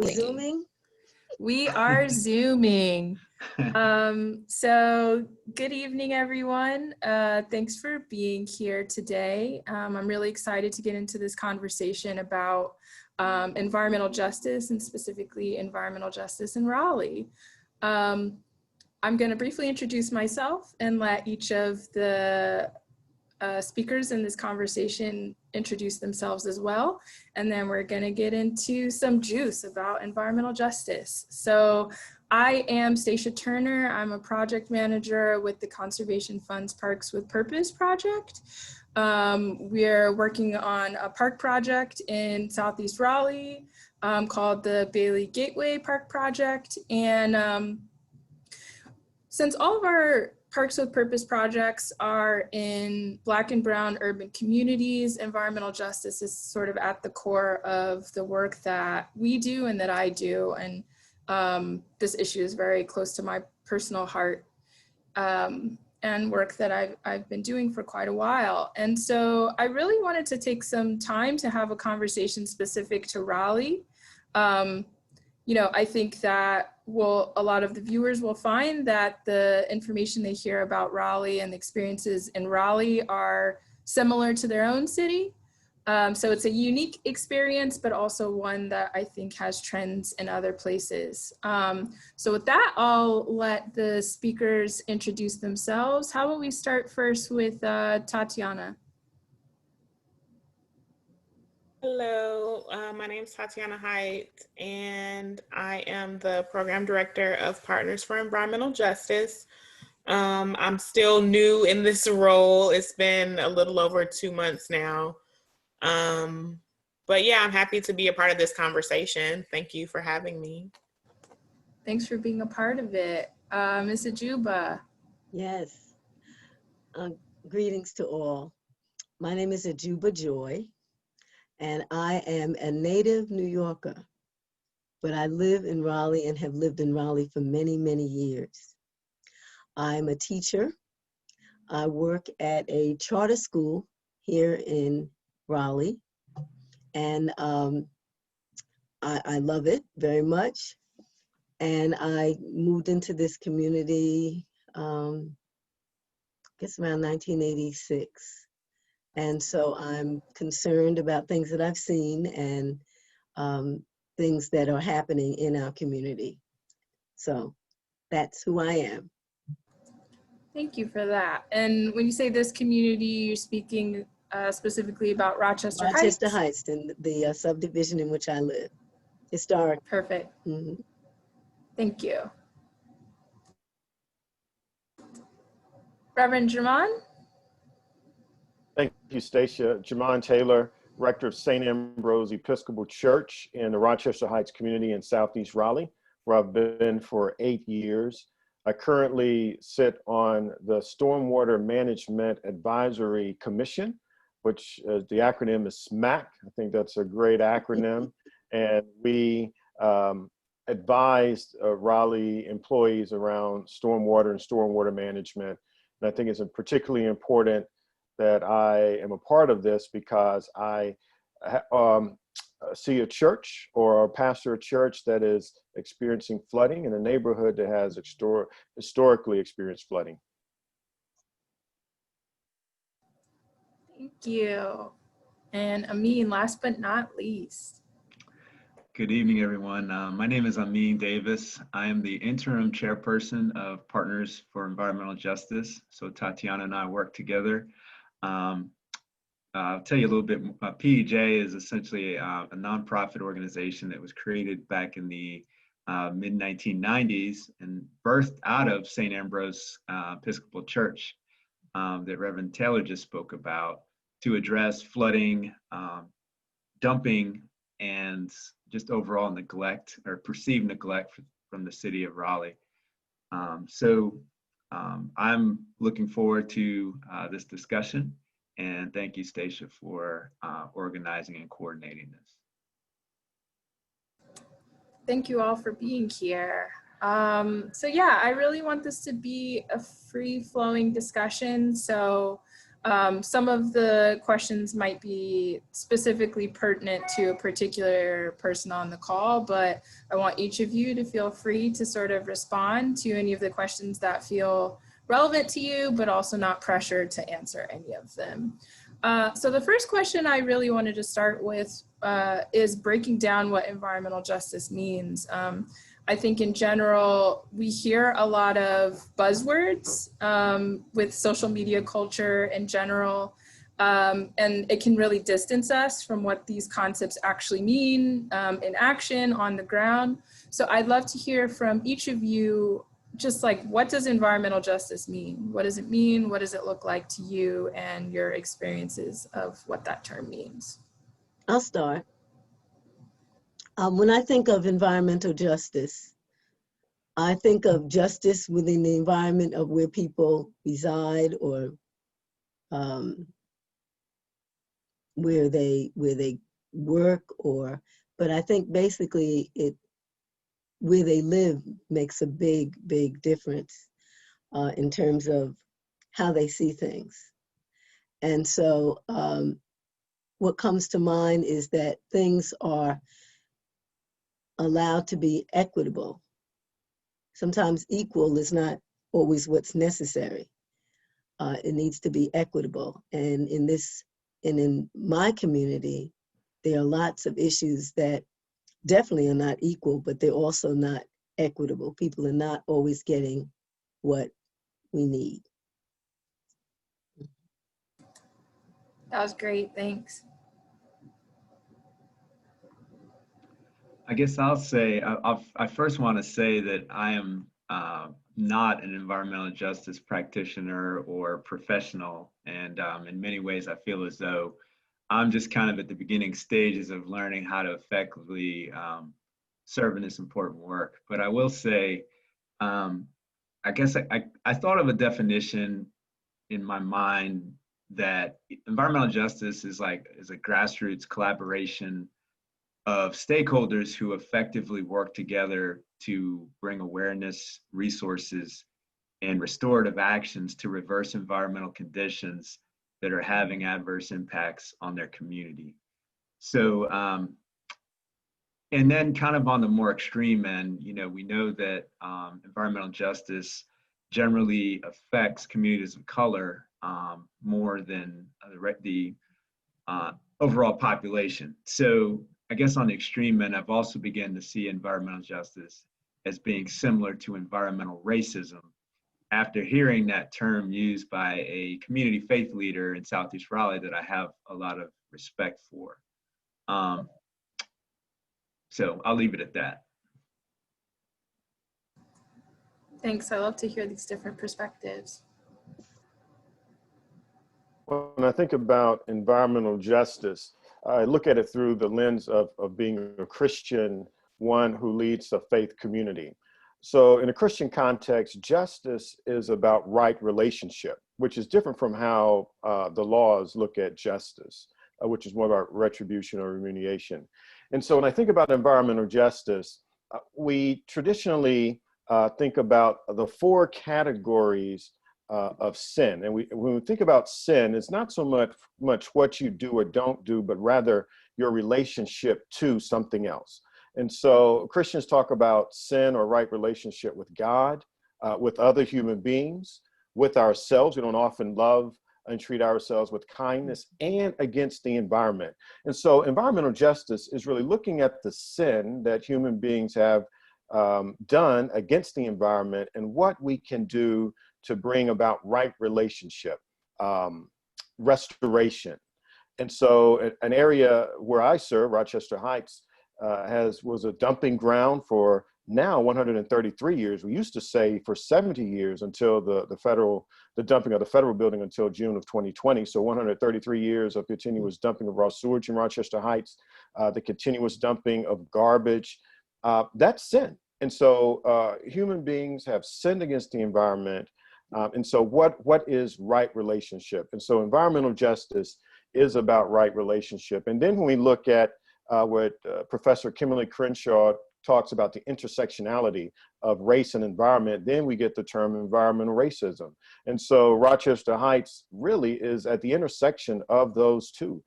Zooming? We are Zooming. So good evening, everyone. Thanks for being here today. I'm really excited to get into this conversation about environmental justice and specifically environmental justice in Raleigh. I'm going to briefly introduce myself and let each of the speakers in this conversation introduce themselves as well. And then we're going to get into some juice about environmental justice. So I am Stacia Turner. I'm a project manager with the Conservation Fund's Parks with Purpose project. We're working on a park project in Southeast Raleigh called the Bailey Gateway Park Project. And since all of our Parks with Purpose projects are in Black and Brown urban communities, environmental justice is sort of at the core of the work that we do and that I do. And this issue is very close to my personal heart and work that I've been doing for quite a while. And so I really wanted to take some time to have a conversation specific to Raleigh. You know, I think that a lot of the viewers will find that the information they hear about Raleigh and the experiences in Raleigh are similar to their own city. So it's a unique experience, but also one that I think has trends in other places. So with that, I'll let the speakers introduce themselves. How about we start first with Tatiana? Hello, my name is Tatiana Height, and I am the program director of Partners for Environmental Justice. I'm still new in this role. It's been a little over 2 months now. But yeah, I'm happy to be a part of this conversation. Thank you for having me. Thanks for being a part of it. Ms. Ajuba. Yes. Greetings to all. My name is Ajuba Joy, and I am a native New Yorker, but I live in Raleigh and have lived in Raleigh for many, many years. I'm a teacher. I work at a charter school here in Raleigh, and I love it very much. And I moved into this community, I guess around 1986. And so I'm concerned about things that I've seen and things that are happening in our community. So that's who I am. Thank you for that. And when you say this community, you're speaking specifically about Rochester Heights? Rochester Heights, the subdivision in which I live. Historic. Perfect. Mm-hmm. Thank you. Reverend Jermon? Thank you, Stacia. Jermon Taylor, rector of St. Ambrose Episcopal Church in the Rochester Heights community in Southeast Raleigh, where I've been for 8 years. I currently sit on the Stormwater Management Advisory Commission, which the acronym is SMAC. I think that's a great acronym. And we advised Raleigh employees around stormwater and stormwater management. And I think it's particularly important that I am a part of this because I see a church or a pastor of a church that is experiencing flooding in a neighborhood that has historically experienced flooding. Thank you. And Amin, last but not least. Good evening, everyone. My name is Amin Davis. I am the interim chairperson of Partners for Environmental Justice. So Tatiana and I work together. I'll tell you a little bit. PEJ is essentially a nonprofit organization that was created back in the mid-1990s and birthed out of St. Ambrose Episcopal Church that Reverend Taylor just spoke about to address flooding, dumping, and just overall neglect or perceived neglect from the city of Raleigh. I'm looking forward to this discussion, and thank you, Stacia, for organizing and coordinating this. Thank you all for being here. So yeah, I really want this to be a free-flowing discussion. So Some of the questions might be specifically pertinent to a particular person on the call, but I want each of you to feel free to sort of respond to any of the questions that feel relevant to you, but also not pressured to answer any of them. So the first question I really wanted to start with is breaking down what environmental justice means. I think in general, we hear a lot of buzzwords with social media culture in general, and it can really distance us from what these concepts actually mean in action on the ground. So I'd love to hear from each of you, just like, what does environmental justice mean? What does it mean? What does it look like to you and your experiences of what that term means? I'll start. When I think of environmental justice, I think of justice within the environment of where people reside or where they work, but I think basically where they live makes a big difference in terms of how they see things. And so what comes to mind is that things are allowed to be equitable. Sometimes equal is not always what's necessary. It needs to be equitable. And in my community, there are lots of issues that definitely are not equal, but they're also not equitable. People are not always getting what we need. That was great, thanks. I guess I'll say, I first want to say that I am not an environmental justice practitioner or professional. And in many ways, I feel as though I'm just kind of at the beginning stages of learning how to effectively serve in this important work. But I will say, I guess I thought of a definition in my mind that environmental justice is a grassroots collaboration of stakeholders who effectively work together to bring awareness, resources, and restorative actions to reverse environmental conditions that are having adverse impacts on their community. So, and then kind of on the more extreme end, we know that environmental justice generally affects communities of color more than the overall population. So I guess on the extreme end, I've also begun to see environmental justice as being similar to environmental racism after hearing that term used by a community faith leader in Southeast Raleigh that I have a lot of respect for. So I'll leave it at that. Thanks, I love to hear these different perspectives. When I think about environmental justice, I look at it through the lens of being a Christian, one who leads a faith community. So in a Christian context, justice is about right relationship, which is different from how the laws look at justice, which is more about retribution or remediation. And so when I think about environmental justice, we traditionally think about the four categories of sin. And when we think about sin, it's not so much what you do or don't do, but rather your relationship to something else. And so Christians talk about sin or right relationship with God, with other human beings, with ourselves. We don't often love and treat ourselves with kindness, and against the environment. And so environmental justice is really looking at the sin that human beings have done against the environment and what we can do to bring about right relationship, restoration. And so an area where I serve, Rochester Heights, was a dumping ground for now 133 years. We used to say for 70 years until the dumping of the federal building until June of 2020. So 133 years of continuous dumping of raw sewage in Rochester Heights, the continuous dumping of garbage, that's sin. And so human beings have sinned against the environment. And so what is right relationship? And so environmental justice is about right relationship. And then when we look at what Professor Kimberly Crenshaw talks about the intersectionality of race and environment, then we get the term environmental racism. And so Rochester Heights really is at the intersection of those two,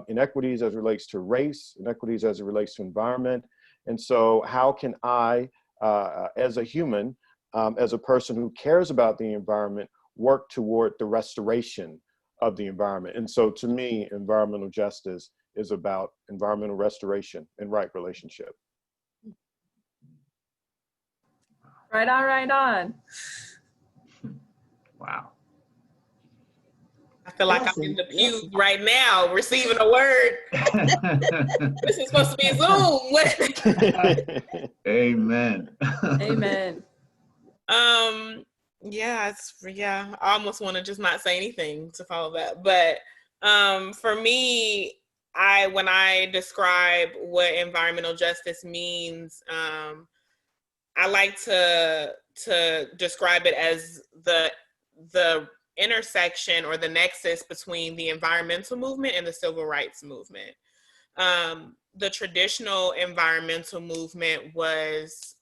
inequities as it relates to race, inequities as it relates to environment. And so how can I, as a human, as a person who cares about the environment, work toward the restoration of the environment? And so to me, environmental justice is about environmental restoration and right relationship. Right on, right on. Wow. I feel like I'm in the pew right now receiving a word. This is supposed to be Zoom. Amen. Amen. Yeah, I almost want to just not say anything to follow that. But for me, when I describe what environmental justice means, I like to describe it as the intersection or the nexus between the environmental movement and the civil rights movement. The traditional environmental movement was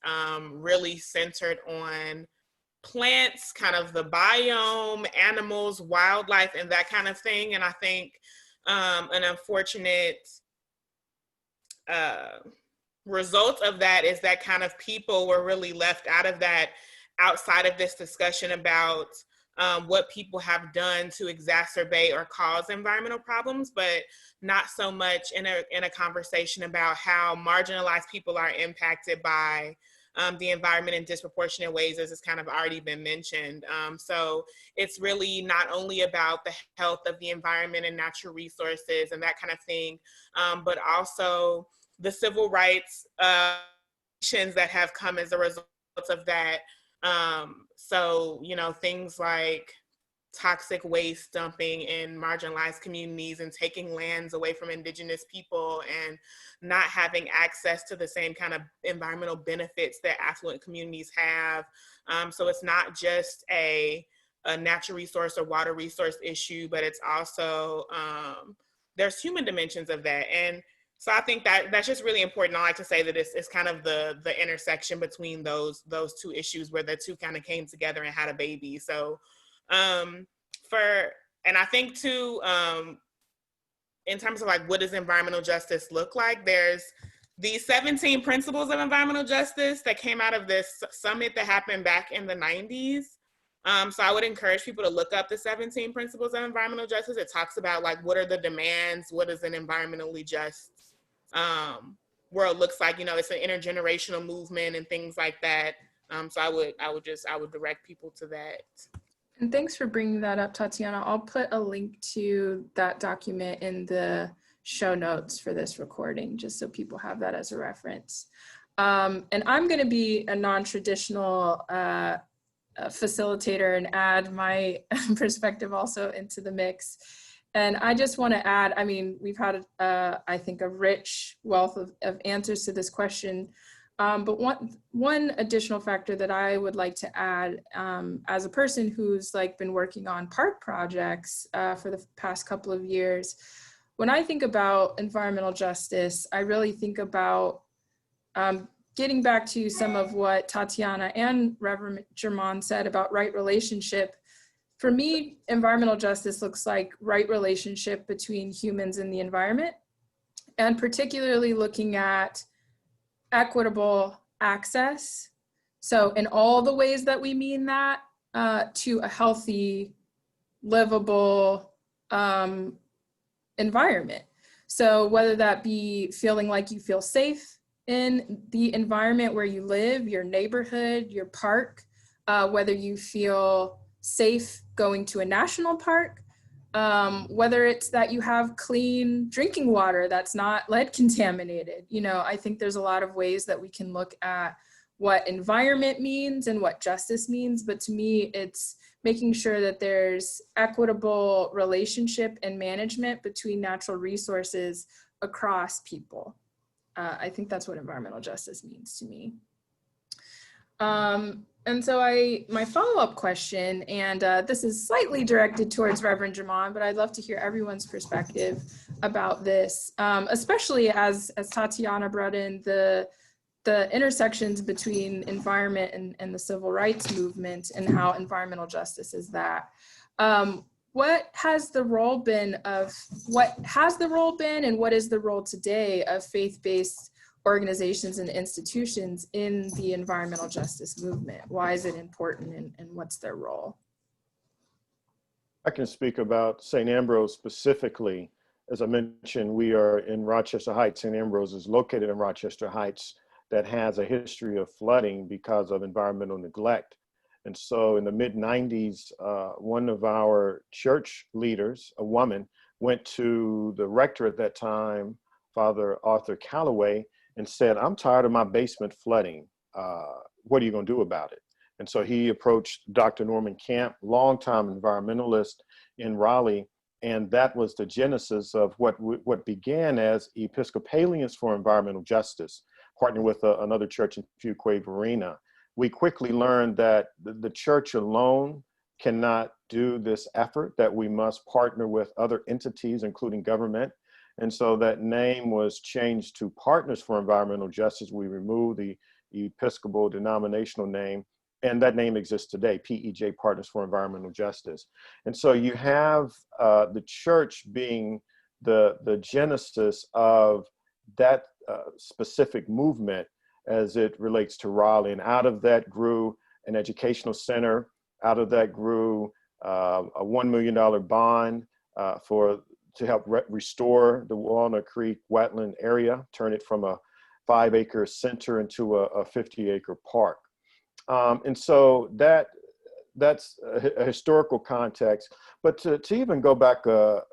really centered on plants, kind of the biome, animals, wildlife, and that kind of thing. And I think an unfortunate result of that is that kind of people were really left out of that, outside of this discussion about what people have done to exacerbate or cause environmental problems, but not so much in a conversation about how marginalized people are impacted by the environment in disproportionate ways, as has kind of already been mentioned. So it's really not only about the health of the environment and natural resources and that kind of thing, but also the civil rights that have come as a result of that. So, things like toxic waste dumping in marginalized communities and taking lands away from indigenous people and not having access to the same kind of environmental benefits that affluent communities have. So it's not just a natural resource or water resource issue, but it's also, there's human dimensions of that. And so I think that's just really important. I like to say that it's kind of the intersection between those two issues where the two kind of came together and had a baby. So, and I think too, in terms of like, what does environmental justice look like? There's these 17 principles of environmental justice that came out of this summit that happened back in the 90s. So I would encourage people to look up the 17 principles of environmental justice. It talks about like, what are the demands? What is an environmentally just world looks like? It's an intergenerational movement and things like that. So I would direct people to that. And thanks for bringing that up, Tatiana. I'll put a link to that document in the show notes for this recording, just so people have that as a reference. And I'm going to be a non-traditional facilitator and add my perspective also into the mix. And I just want to add, we've had, I think, a rich wealth of answers to this question. But one additional factor that I would like to add, as a person who's been working on park projects for the past couple of years, when I think about environmental justice, I really think about getting back to some of what Tatiana and Reverend Germain said about right relationship. For me, environmental justice looks like right relationship between humans and the environment, and particularly looking at equitable access. So in all the ways that we mean that, to a healthy, livable environment. So whether that be feeling like you feel safe in the environment where you live, your neighborhood, your park, whether you feel safe going to a national park, whether it's that you have clean drinking water that's not lead contaminated. I think there's a lot of ways that we can look at what environment means and what justice means, but to me, it's making sure that there's equitable relationship and management between natural resources across people. I think that's what environmental justice means to me. And so my follow-up question, and this is slightly directed towards Reverend Germain, but I'd love to hear everyone's perspective about this, especially as Tatiana brought in the the intersections between environment and the civil rights movement and how environmental justice is that. What has the role been and what is the role today of faith-based organizations and institutions in the environmental justice movement? Why is it important and what's their role? I can speak about St. Ambrose specifically. As I mentioned, we are in Rochester Heights. St. Ambrose is located in Rochester Heights that has a history of flooding because of environmental neglect. And so in the mid-90s, one of our church leaders, a woman, went to the rector at that time, Father Arthur Calloway, and said, "I'm tired of my basement flooding. What are you going to do about it?" And so he approached Dr. Norman Camp, longtime environmentalist in Raleigh, and that was the genesis of what began as Episcopalians for Environmental Justice, partnering with another church in Fuquay Varina. We quickly learned that the church alone cannot do this effort, that we must partner with other entities, including government. And so that name was changed to Partners for Environmental Justice. We removed the Episcopal denominational name, and that name exists today, PEJ, Partners for Environmental Justice. And so you have the church being the genesis of that specific movement as it relates to Raleigh. And out of that grew an educational center. Out of that grew a $1 million bond to help restore the Walnut Creek Wetland area, turn it from a 5-acre center into a 50-acre park. And so that's a historical context. But to even go back a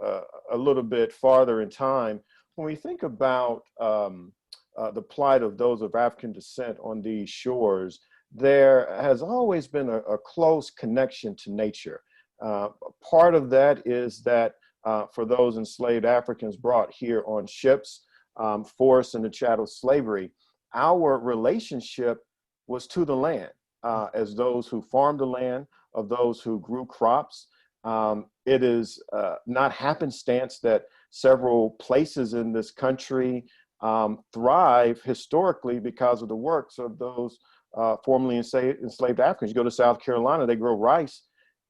little bit farther in time, when we think about the plight of those of African descent on these shores, there has always been a close connection to nature. Part of that is that for those enslaved Africans brought here on ships, forced into chattel slavery, our relationship was to the land, as those who farmed the land, of those who grew crops. It is not happenstance that several places in this country thrive historically because of the works of those formerly enslaved Africans. You go to South Carolina, they grow rice.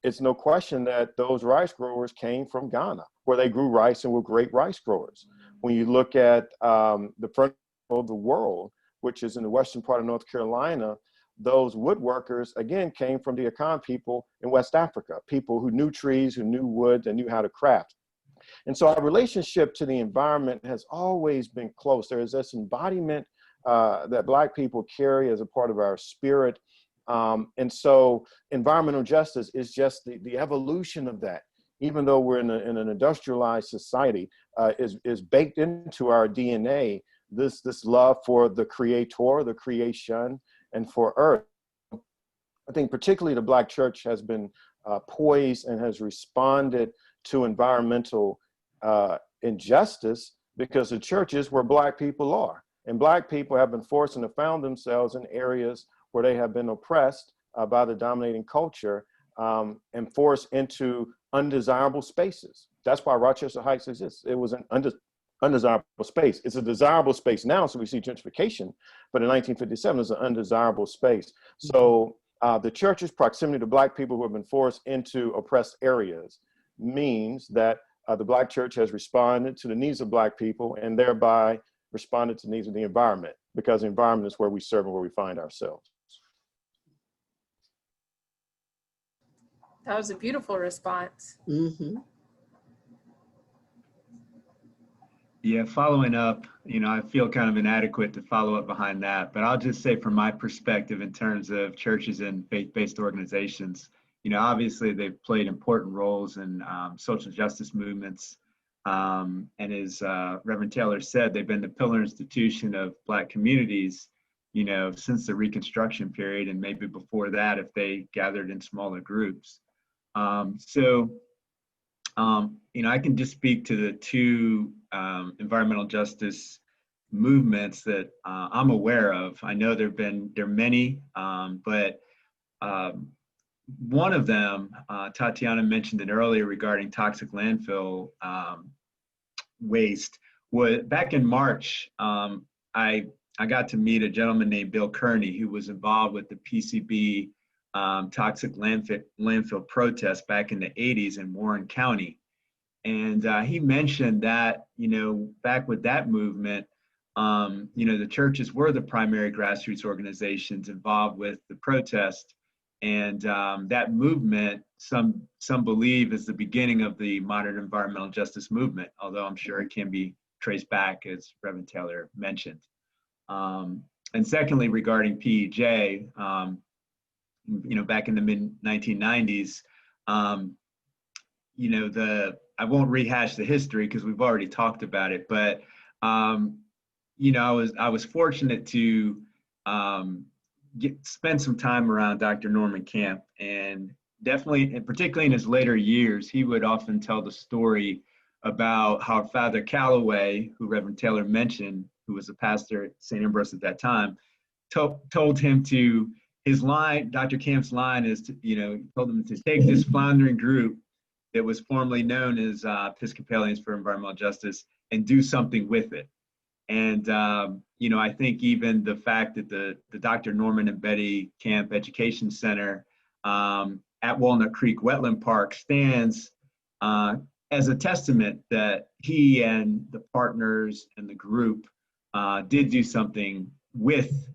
It's no question that those rice growers came from Ghana, where they grew rice and were great rice growers. When you look at the front of the world, which is in the western part of North Carolina, those woodworkers, again, came from the Akan people in West Africa, people who knew trees, who knew wood, and knew how to craft. And so our relationship to the environment has always been close. There is this embodiment that Black people carry as a part of our spirit. And so environmental justice is just the evolution of that. Even though we're in an industrialized society, is baked into our DNA, this love for the creator, the creation, and for earth. I think particularly the Black church has been poised and has responded to environmental injustice because the church is where Black people are. And Black people have been forced and have found themselves in areas where they have been oppressed by the dominating culture and forced into undesirable spaces. That's why Rochester Heights exists. It was an undesirable space. It's a desirable space now, so we see gentrification, but in 1957, it was an undesirable space. So the church's proximity to Black people who have been forced into oppressed areas means that the Black church has responded to the needs of Black people and thereby responded to the needs of the environment, because the environment is where we serve and where we find ourselves. That was a beautiful response. Mm-hmm. Yeah, following up, I feel kind of inadequate to follow up behind that, but I'll just say from my perspective in terms of churches and faith-based organizations, obviously they've played important roles in social justice movements. And as Reverend Taylor said, they've been the pillar institution of Black communities, since the Reconstruction period, and maybe before that if they gathered in smaller groups. I can just speak to the two environmental justice movements that I'm aware of. I know there are many, but one of them, Tatiana mentioned it earlier regarding toxic landfill waste. Back in March, I I got to meet a gentleman named Bill Kearney, who was involved with the PCB toxic landfill protest back in the 80s in Warren County. And he mentioned that, back with that movement, the churches were the primary grassroots organizations involved with the protest. And that movement, some believe, is the beginning of the modern environmental justice movement, although I'm sure it can be traced back, as Reverend Taylor mentioned. And secondly, regarding PEJ, back in the mid-1990s, I won't rehash the history because we've already talked about it, but I was fortunate to spend some time around Dr. Norman Camp, and definitely, and particularly in his later years, he would often tell the story about how Father Calloway, who Reverend Taylor mentioned, who was a pastor at St. Ambrose at that time, told him to, his line, Dr. Camp's line is to, he told him to take this floundering group that was formerly known as Episcopalians for Environmental Justice and do something with it. And, I think even the fact that the Dr. Norman and Betty Camp Education Center at Walnut Creek Wetland Park stands as a testament that he and the partners and the group did do something with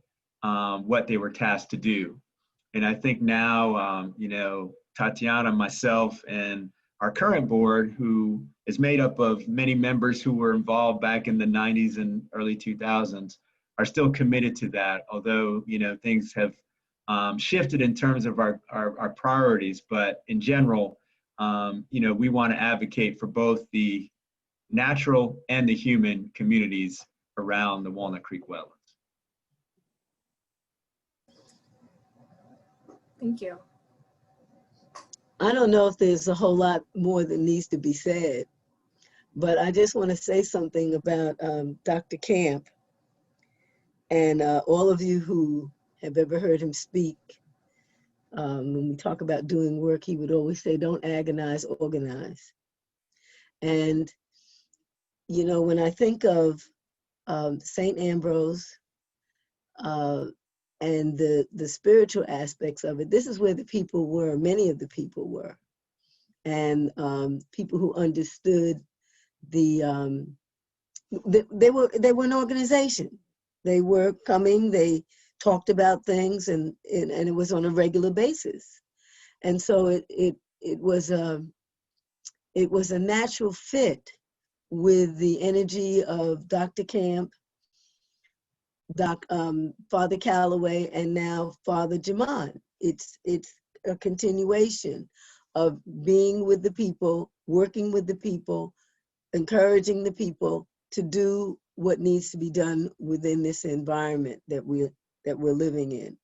what they were tasked to do. And I think now, Tatiana, myself, and our current board, who is made up of many members who were involved back in the 90s and early 2000s, are still committed to that, although, things have shifted in terms of our priorities. But in general, we want to advocate for both the natural and the human communities around the Walnut Creek wetlands. Thank you. I don't know if there's a whole lot more that needs to be said, but I just want to say something about Dr. Camp and all of you who have ever heard him speak. When we talk about doing work, he would always say, don't agonize, organize. And, when I think of St. Ambrose and the spiritual aspects of it, this is where the people were, many of the people were. And people who understood they were an organization. They were coming, they talked about things, and it was on a regular basis. And so it was a natural fit with the energy of Dr. Camp, Father Calloway, and now Father Jamon. It's a continuation of being with the people, working with the people, encouraging the people to do what needs to be done within this environment that we're living in.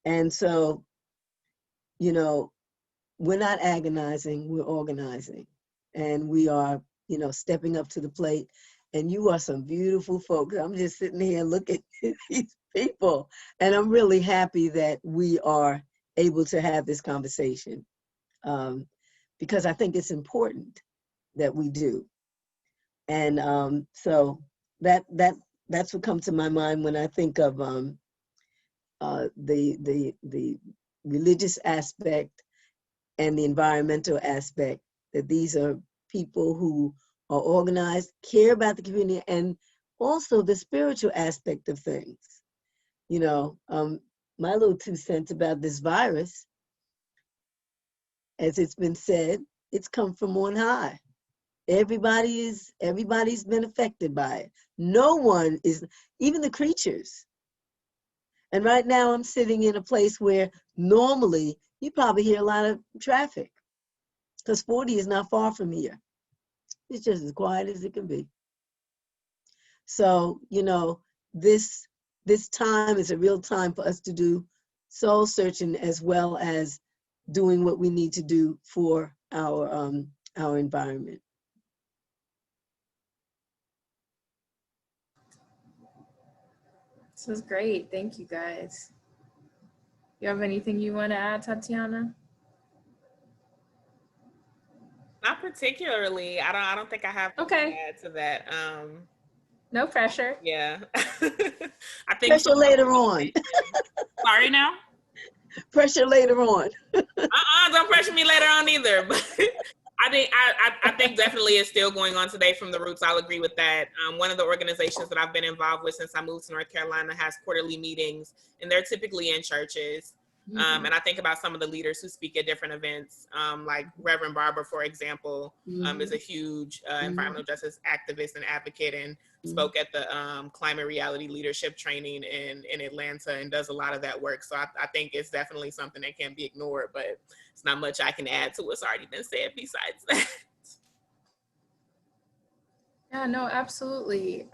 And so, we're not agonizing, we're organizing, and we are, stepping up to the plate. And you are some beautiful folks. I'm just sitting here looking at these people, and I'm really happy that we are able to have this conversation because I think it's important that we do. And so that's what comes to my mind when I think of the religious aspect and the environmental aspect, that these are people who are organized, care about the community, and also the spiritual aspect of things. My little 2 cents about this virus, as it's been said, it's come from on high. Everybody's been affected by it. No one is, even the creatures. And right now I'm sitting in a place where normally you probably hear a lot of traffic because 40 is not far from here. It's just as quiet as it can be. So, this time is a real time for us to do soul searching as well as doing what we need to do for our environment. This was great. Thank you, guys. You have anything you want to add, Tatiana? Not particularly. I don't think I have to Okay. add to that. No pressure. Yeah. I think Pressure later on. Sorry now. Pressure later on. Don't pressure me later on either. But I think definitely it's still going on today from the roots. I'll agree with that. One of the organizations that I've been involved with since I moved to North Carolina has quarterly meetings, and they're typically in churches. And I think about some of the leaders who speak at different events, like Reverend Barber, for example, is a huge environmental justice activist and advocate, and spoke at the climate reality leadership training in Atlanta, and does a lot of that work. So I think it's definitely something that can't be ignored, but it's not much I can add to what's already been said besides that. Yeah, no, absolutely.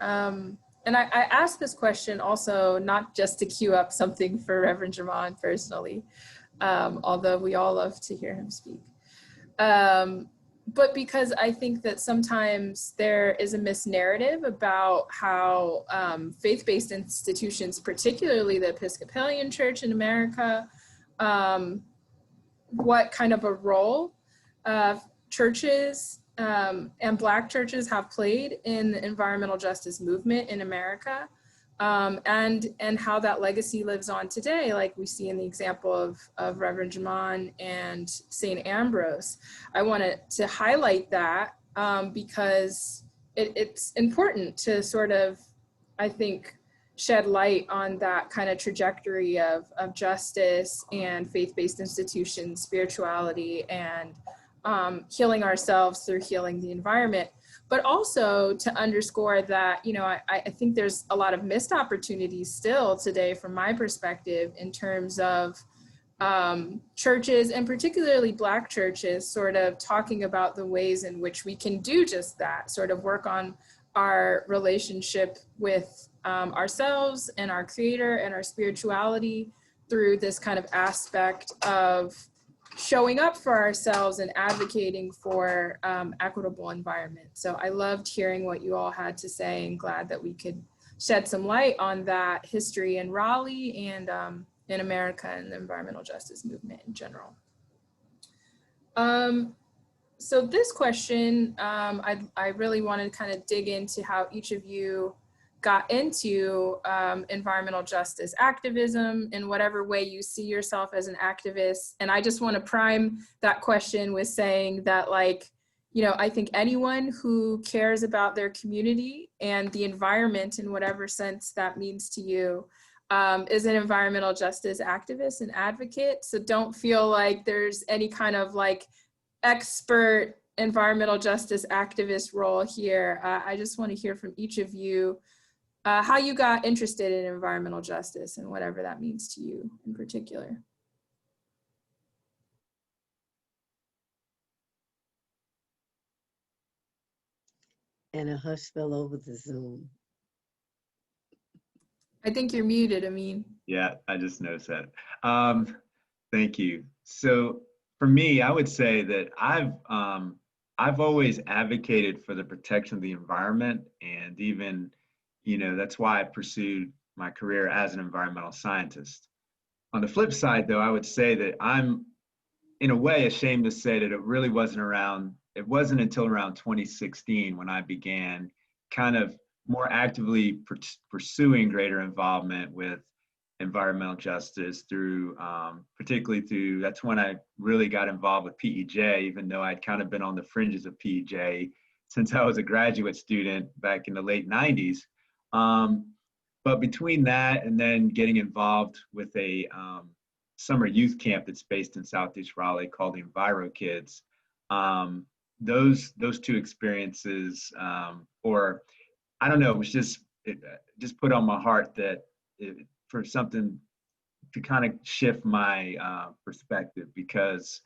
And I asked this question also, not just to queue up something for Reverend Jamon personally, although we all love to hear him speak. But because I think that sometimes there is a misnarrative about how faith-based institutions, particularly the Episcopalian Church in America, what kind of a role churches and Black churches have played in the environmental justice movement in America, and how that legacy lives on today, like we see in the example of Reverend Jamon and St. Ambrose. I wanted to highlight that because it's important to sort of, I think, shed light on that kind of trajectory of justice and faith-based institutions, spirituality, and healing ourselves through healing the environment, but also to underscore that, you know, I think there's a lot of missed opportunities still today from my perspective in terms of churches, and particularly Black churches, sort of talking about the ways in which we can do just that, sort of work on our relationship with ourselves and our Creator and our spirituality through this kind of aspect of showing up for ourselves and advocating for equitable environment. So I loved hearing what you all had to say, and glad that we could shed some light on that history in Raleigh and in America and the environmental justice movement in general. So this question, I really wanted to kind of dig into how each of you got into environmental justice activism in whatever way you see yourself as an activist. And I just want to prime that question with saying that, like, you know, I think anyone who cares about their community and the environment in whatever sense that means to you is an environmental justice activist and advocate. So don't feel like there's any kind of like expert environmental justice activist role here. I just want to hear from each of you how you got interested in environmental justice and whatever that means to you in particular. And a hush fell over the Zoom. I think you're muted, Amin. Yeah, I just noticed that. Thank you. So for me, I would say that I've always advocated for the protection of the environment, and even, you know, that's why I pursued my career as an environmental scientist. On the flip side, though, I would say that I'm, in a way, ashamed to say that it really wasn't until around 2016 when I began kind of more actively pursuing greater involvement with environmental justice through, particularly through, that's when I really got involved with PEJ, even though I'd kind of been on the fringes of PEJ since I was a graduate student back in the late 90s. But between that and then getting involved with a summer youth camp that's based in Southeast Raleigh called the Enviro Kids, those two experiences, or I don't know, it just put on my heart that for something to kind of shift my perspective, because,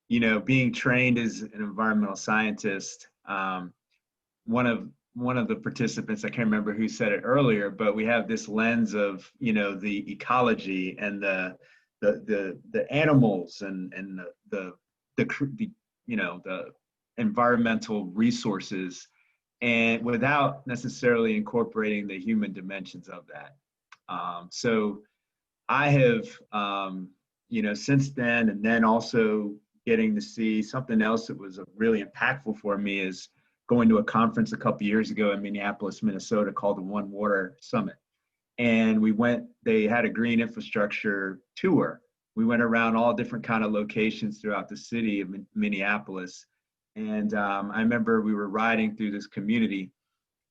you know, being trained as an environmental scientist, one of the participants, I can't remember who said it earlier, but we have this lens of, you know, the ecology and the animals and the you know, the environmental resources, and without necessarily incorporating the human dimensions of that. So I have, you know, since then, and then also getting to see something else that was really impactful for me is going to a conference a couple years ago in Minneapolis, Minnesota called the One Water Summit. And we went, they had a green infrastructure tour. We went around all different kind of locations throughout the city of Minneapolis. And I remember we were riding through this community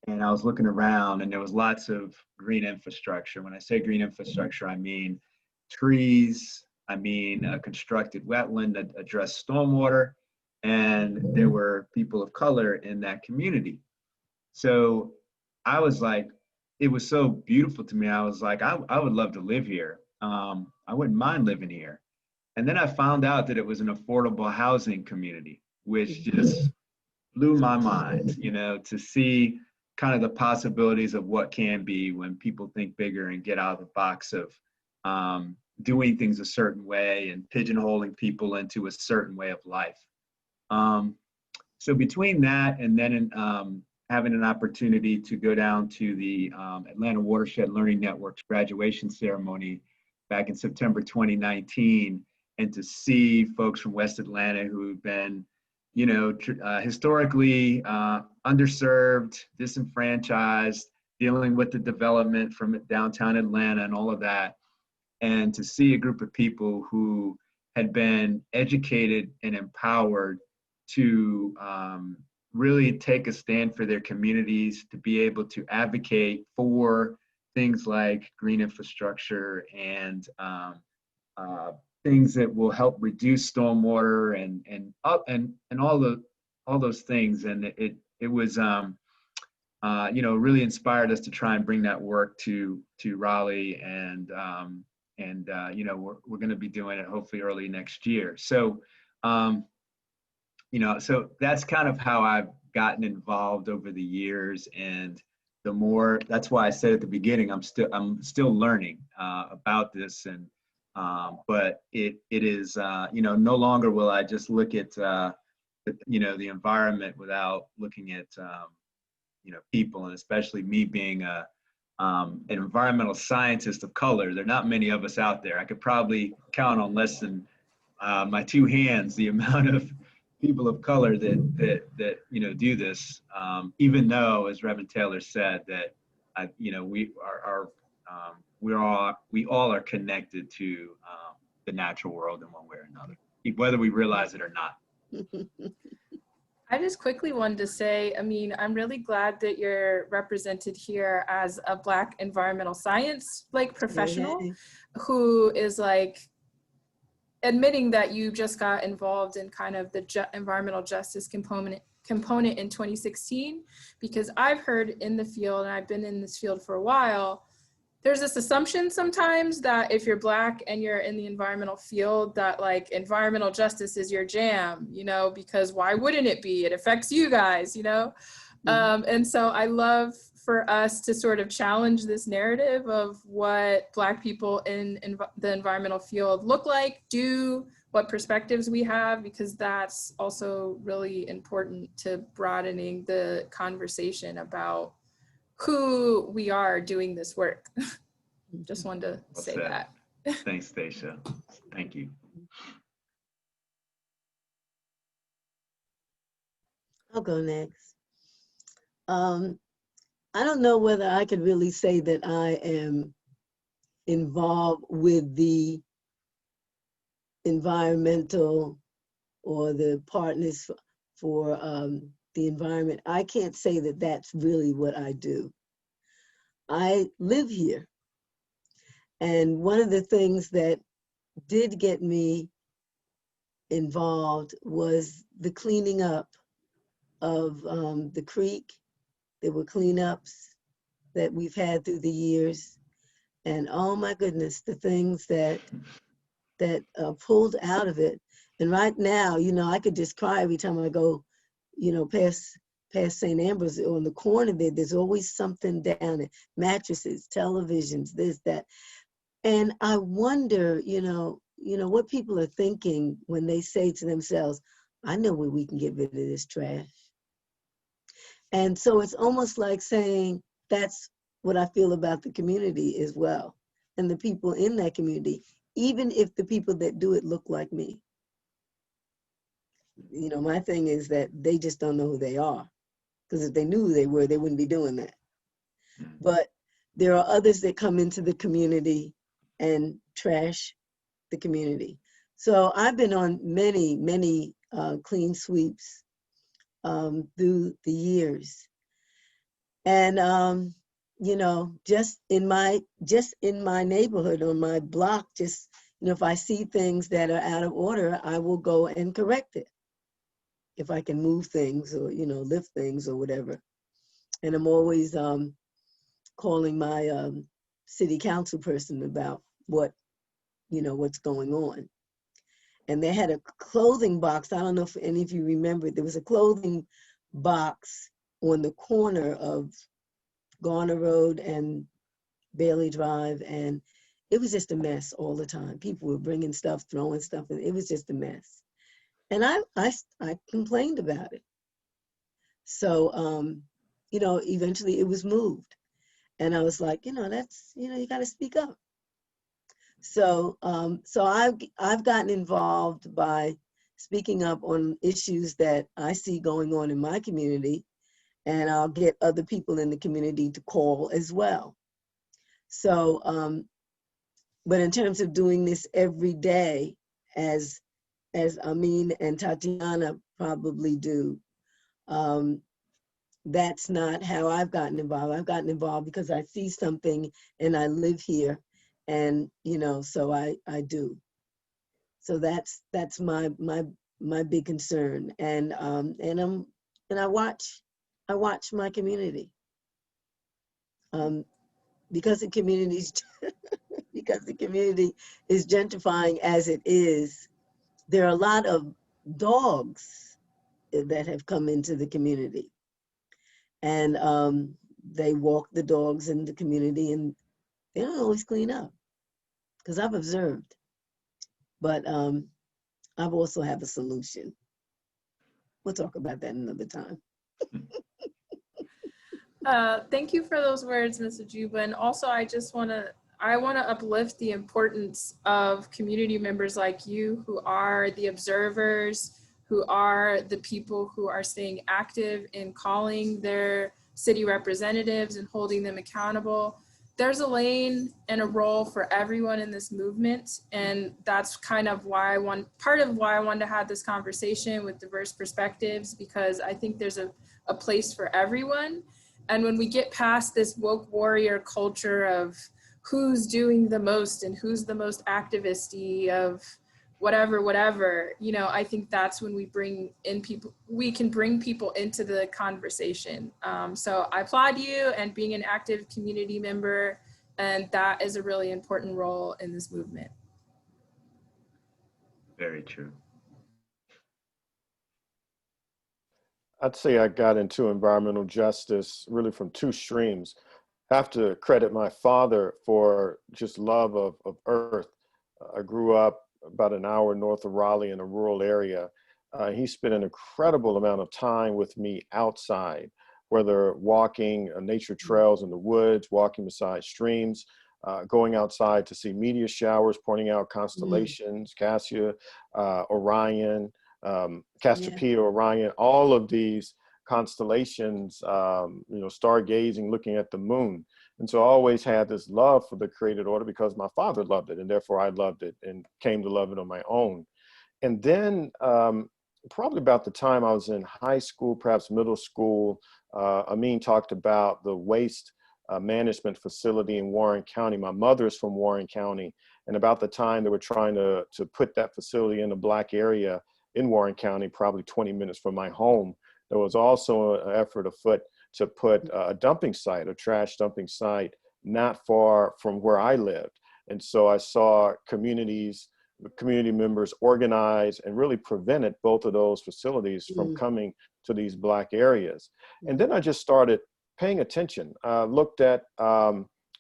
and I was looking around and there was lots of green infrastructure. When I say green infrastructure, I mean trees, I mean a constructed wetland that addressed stormwater, and there were people of color in that community. So I was like, it was so beautiful to me. I was like, I would love to live here. I wouldn't mind living here. And then I found out that it was an affordable housing community, which just blew my mind, you know, to see kind of the possibilities of what can be when people think bigger and get out of the box of doing things a certain way and pigeonholing people into a certain way of life. So between that and then having an opportunity to go down to the Atlanta Watershed Learning Network's graduation ceremony back in September 2019, and to see folks from West Atlanta who've been, you know, historically underserved, disenfranchised, dealing with the development from downtown Atlanta and all of that, and to see a group of people who had been educated and empowered to really take a stand for their communities, to be able to advocate for things like green infrastructure and things that will help reduce stormwater and all those things. And it was you know, really inspired us to try and bring that work to Raleigh, and you know, we're going to be doing it hopefully early next year. So you know, so that's kind of how I've gotten involved over the years. And the more, that's why I said at the beginning, I'm still learning about this. And but it is, you know, no longer will I just look at you know, the environment without looking at you know, people, and especially me being an environmental scientist of color. There are not many of us out there. I could probably count on less than my two hands the amount of people of color that you know, do this. Even though, as Reverend Taylor said, that you know, we all are connected to the natural world in one way or another, whether we realize it or not. I just quickly wanted to say, I mean, I'm really glad that you're represented here as a Black environmental science professional who is admitting that you just got involved in kind of the environmental justice component in 2016, because I've heard in the field, and I've been in this field for a while, there's this assumption sometimes that if you're Black and you're in the environmental field, that environmental justice is your jam, you know, because why wouldn't it be? It affects you guys, you know? And so I love for us to sort of challenge this narrative of what Black people in the environmental field look like, do, what perspectives we have, because that's also really important to broadening the conversation about who we are doing this work. Just wanted to say that. Thanks, Stacia. Thank you. I'll go next. I don't know whether I could really say that I am involved with the environmental or the partners for the environment. I can't say that that's really what I do. I live here. And one of the things that did get me involved was the cleaning up of the creek. There were cleanups that we've had through the years. And oh my goodness, the things that pulled out of it. And right now, you know, I could just cry every time I go, you know, past St. Ambrose on the corner there. There's always something down there, mattresses, televisions, this, that. And I wonder, you know, what people are thinking when they say to themselves, I know where we can get rid of this trash. And so it's almost like saying, that's what I feel about the community as well. And the people in that community, even if the people that do it look like me. You know, my thing is that they just don't know who they are. because if they knew who they were, they wouldn't be doing that. But there are others that come into the community and trash the community. So I've been on many clean sweeps through the years. And you know, just in my neighborhood or my block, just, you know, if I see things that are out of order, I will go and correct it. If I can move things or, you know, lift things or whatever. And I'm always calling my city council person about what, you know, what's going on. And they had a clothing box. I don't know if any of you remember, there was a clothing box on the corner of Garner Road and Bailey Drive, and it was just a mess all the time. People were bringing stuff, throwing stuff, and it was just a mess. And I complained about it. So, you know, eventually it was moved. And I was like, you know, that's, you know, you got to speak up. So, so I've gotten involved by speaking up on issues that I see going on in my community, and I'll get other people in the community to call as well. So, but in terms of doing this every day, as Amin and Tatiana probably do, that's not how I've gotten involved. I've gotten involved because I see something and I live here, and, you know, so I do. So that's my big concern, and I watch my community, because the community's because the community is gentrifying as it is. There are a lot of dogs that have come into the community, and they walk the dogs in the community, and they don't always clean up, because I've observed. But I've also have a solution. We'll talk about that another time. Thank you for those words, Ms. Ajuba. And also, I want to uplift the importance of community members like you, who are the observers, who are the people who are staying active in calling their city representatives and holding them accountable. There's a lane and a role for everyone in this movement. And that's kind of why part of why I wanted to have this conversation with diverse perspectives, because I think there's a place for everyone. And when we get past this woke warrior culture of who's doing the most and who's the most activisty of whatever, you know, I think that's when we can bring people into the conversation. So I applaud you and being an active community member, and that is a really important role in this movement. Very true. I'd say I got into environmental justice really from two streams. I have to credit my father for just love of earth. I grew up about an hour north of Raleigh in a rural area. He spent an incredible amount of time with me outside, whether walking nature trails in the woods, walking beside streams, going outside to see meteor showers, pointing out constellations, Cassia, Orion, Cassiopeia, Orion, all of these constellations, you know, stargazing, looking at the moon. And so I always had this love for the created order because my father loved it, and therefore I loved it and came to love it on my own. And then probably about the time I was in high school, perhaps middle school, Amin talked about the waste management facility in Warren County. My mother's from Warren County, and about the time they were trying to put that facility in a Black area in Warren County, probably 20 minutes from my home, there was also an effort afoot to put a dumping site, a trash dumping site, not far from where I lived. And so I saw community members organize and really prevented both of those facilities from coming to these Black areas. And then I just started paying attention. Looked at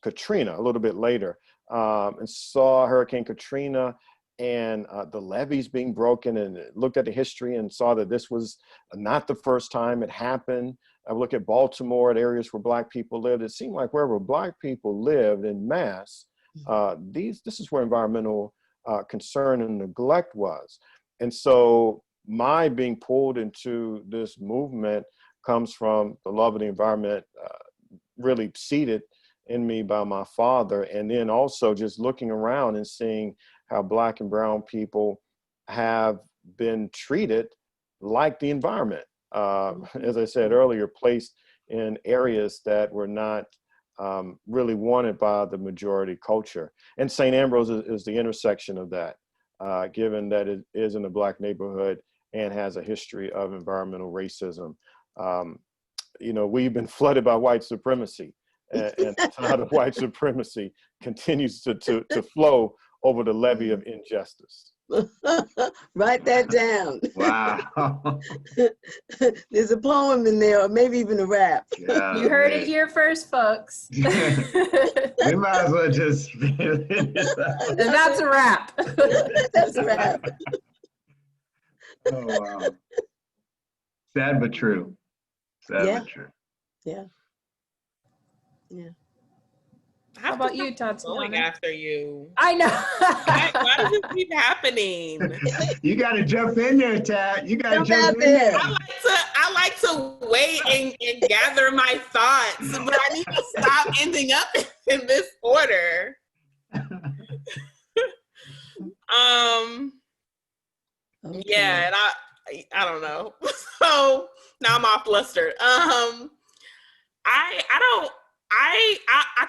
Katrina a little bit later, and saw Hurricane Katrina and the levees being broken, and looked at the history and saw that this was not the first time it happened. I look at Baltimore, at areas where Black people lived. It seemed like wherever Black people lived in mass, this is where environmental concern and neglect was. And so my being pulled into this movement comes from the love of the environment, really seeded in me by my father. And then also just looking around and seeing how Black and brown people have been treated like the environment. As I said earlier, placed in areas that were not really wanted by the majority culture. And St. Ambrose is the intersection of that, given that it is in a Black neighborhood and has a history of environmental racism. We've been flooded by white supremacy, and the tide of white supremacy continues to flow over the levee of injustice. Write that down. Wow. There's a poem in there, or maybe even a rap. Yeah, You heard it here first, folks. we might as well just finish And that's a wrap. That's a rap. Oh, wow. Sad but true. Sad Yeah. but true. Yeah. Yeah. I How have to about you, stop going Tatiana? after you. I know. Why does this keep happening? You got to jump in there, Tat. You got to Jump jump out in there. there. I like to wait and gather my thoughts, but I need to stop ending up in this order. Okay. Yeah, and I don't know. So now I'm all flustered. I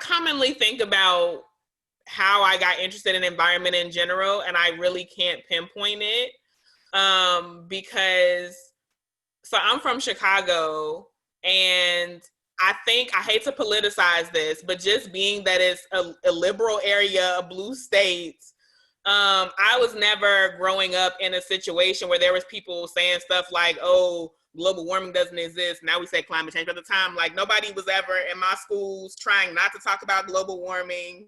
commonly think about how I got interested in environment in general, and I really can't pinpoint it. Because so I'm from Chicago, and I hate to politicize this, but just being that it's a liberal area, a blue state, I was never growing up in a situation where there was people saying stuff like, oh, global warming doesn't exist. Now we say climate change. But at the time, like, nobody was ever in my schools trying not to talk about global warming.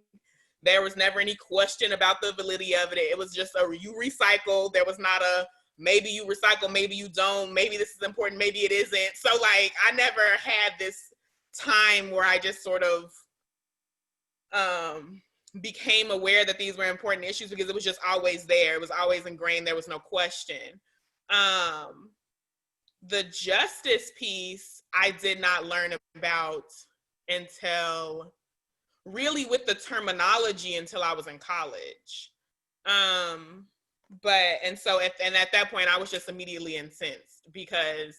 There was never any question about the validity of it. It was just you recycle. There was not a maybe you recycle, maybe you don't, maybe this is important, maybe it isn't. So like I never had this time where I just sort of became aware that these were important issues, because it was just always there. It was always ingrained. There was no question. The justice piece I did not learn about until really with the terminology until I was in college. At that point I was just immediately incensed, because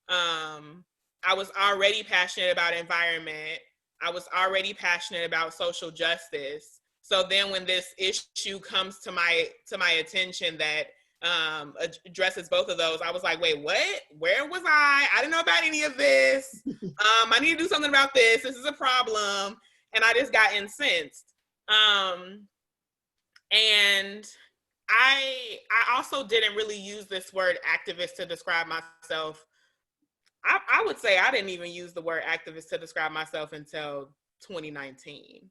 I was already passionate about environment. I was already passionate about social justice. So then when this issue comes to my attention that addresses both of those, I was like, wait, what? Where was I? I didn't know about any of this. I need to do something about this. This is a problem. And I just got incensed. And I also didn't really use this word activist to describe myself. I would say I didn't even use the word activist to describe myself until 2019.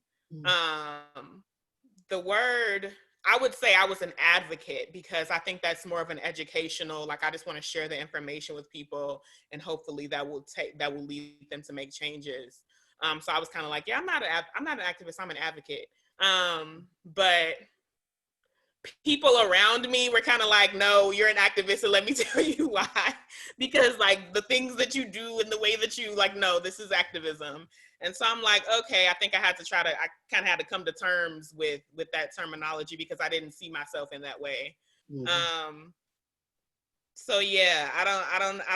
The word, I would say I was an advocate, because I think that's more of an educational, like I just want to share the information with people, and hopefully that will lead them to make changes. So I was kind of like, yeah, I'm not an activist, I'm an advocate. But people around me were kind of like, no, you're an activist, and let me tell you why. Because like the things that you do and the way that you like, no, this is activism. And so I'm like, okay, I think I kind of had to come to terms with that terminology, because I didn't see myself in that way. Mm-hmm. So yeah, I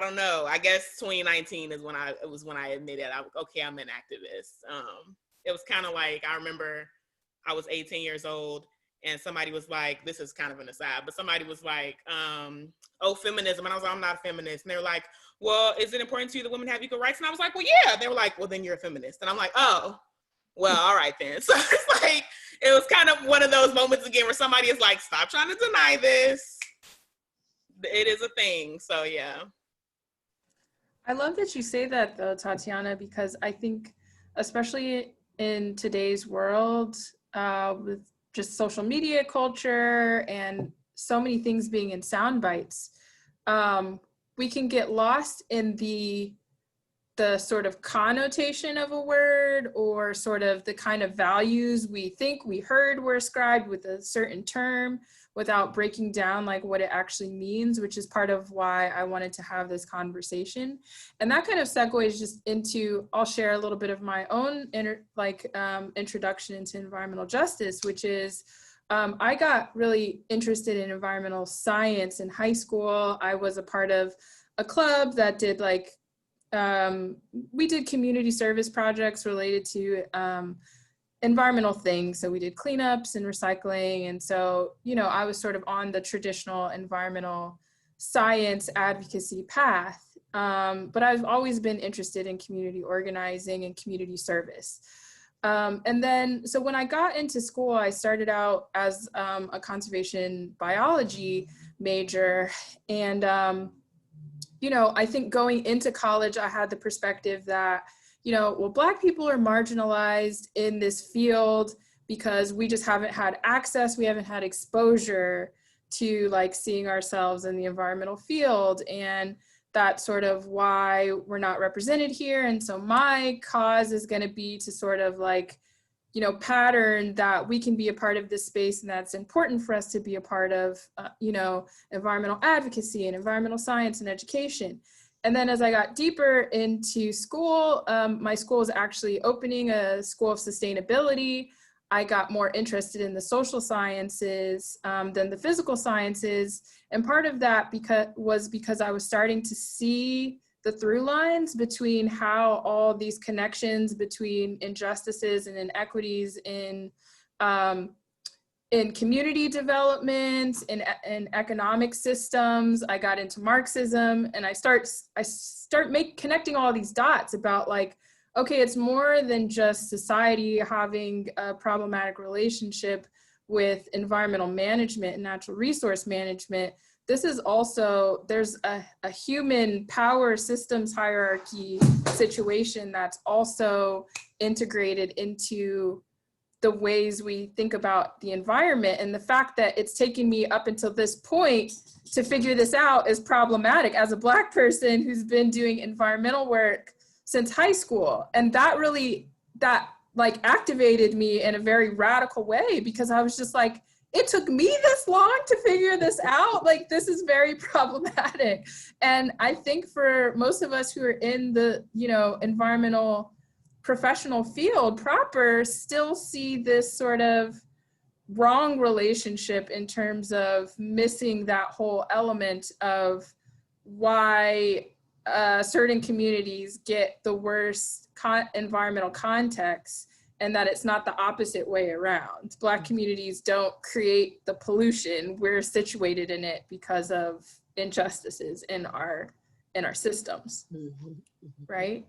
don't know. I guess 2019 is when I admitted, I'm an activist. It was kind of like, I remember I was 18 years old, and somebody was like, this is kind of an aside, but somebody was like, oh, feminism. And I was like, I'm not a feminist. And they were like, well, is it important to you that women have equal rights? And I was like, well, yeah. They were like, well, then you're a feminist. And I'm like, oh, well, all right then. So it's like, it was kind of one of those moments again where somebody is like, stop trying to deny this. It is a thing. So yeah. I love that you say that though, Tatiana, because I think, especially in today's world, with just social media culture and so many things being in sound bites, we can get lost in the the sort of connotation of a word, or sort of the kind of values we think we heard were ascribed with a certain term, without breaking down like what it actually means, which is part of why I wanted to have this conversation. And that kind of segues just into, I'll share a little bit of my own introduction into environmental justice, which is, I got really interested in environmental science in high school. I was a part of a club that did we did community service projects related to environmental things. So we did cleanups and recycling. And so, you know, I was sort of on the traditional environmental science advocacy path. But I've always been interested in community organizing and community service. And then, so when I got into school, I started out as a conservation biology major. And, you know, I think going into college, I had the perspective that, you know, well, Black people are marginalized in this field because we just haven't had access, we haven't had exposure to like seeing ourselves in the environmental field. And that's sort of why we're not represented here. And so my cause is going to be to sort of like, you know, pattern that we can be a part of this space, and that's important for us to be a part of, you know, environmental advocacy and environmental science and education. And then as I got deeper into school, my school is actually opening a school of sustainability. I got more interested in the social sciences than the physical sciences. And part of that because I was starting to see the through lines between how all these connections between injustices and inequities in community development, in economic systems. I got into Marxism, and I start connecting all these dots about like, okay, it's more than just society having a problematic relationship with environmental management and natural resource management. This is also, there's a human power systems hierarchy situation that's also integrated into the ways we think about the environment. And the fact that it's taken me up until this point to figure this out is problematic as a Black person who's been doing environmental work since high school. And that like activated me in a very radical way, because I was just like, it took me this long to figure this out. Like, this is very problematic. And I think for most of us who are in the, you know, environmental professional field proper, still see this sort of wrong relationship in terms of missing that whole element of why certain communities get the worst environmental context, and that it's not the opposite way around. Black communities don't create the pollution, we're situated in it because of injustices in our systems, right?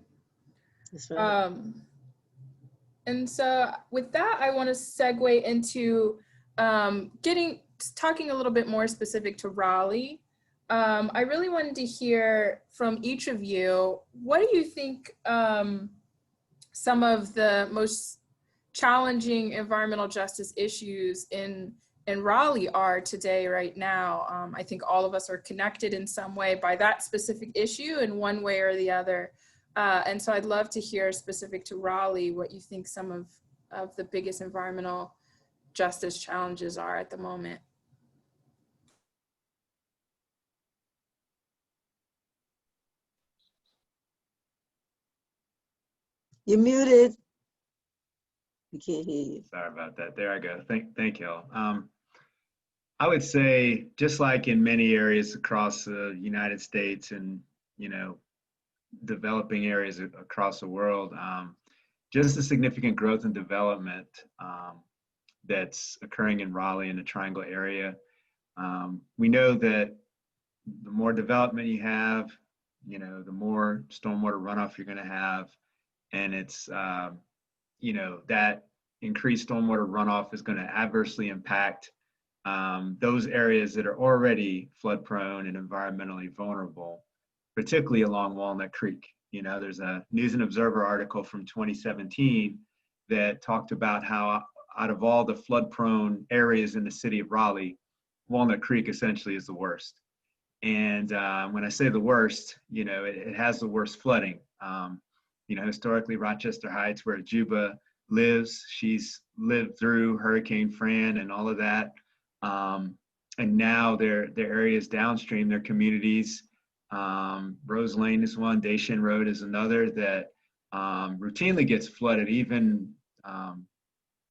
That's right. And so with that, I want to segue into talking a little bit more specific to Raleigh. I really wanted to hear from each of you, what do you think some of the most challenging environmental justice issues in Raleigh are today, right now? I think all of us are connected in some way by that specific issue in one way or the other. And so I'd love to hear, specific to Raleigh, what you think some of the biggest environmental justice challenges are at the moment. You're muted. We can't hear you. Sorry about that. There I go. Thank y'all. I would say, just like in many areas across the United States and, you know, developing areas across the world, just the significant growth and development that's occurring in Raleigh and the Triangle area. We know that the more development you have, you know, the more stormwater runoff you're going to have. And it's, you know, that increased stormwater runoff is going to adversely impact those areas that are already flood prone and environmentally vulnerable, particularly along Walnut Creek. You know, there's a News and Observer article from 2017 that talked about how out of all the flood prone areas in the city of Raleigh, Walnut Creek essentially is the worst. And when I say the worst, you know, it has the worst flooding. You know, historically Rochester Heights, where Juba lives, she's lived through Hurricane Fran and all of that. And now their areas downstream, their communities, Rose Lane is one, Dacian Road is another, that routinely gets flooded, even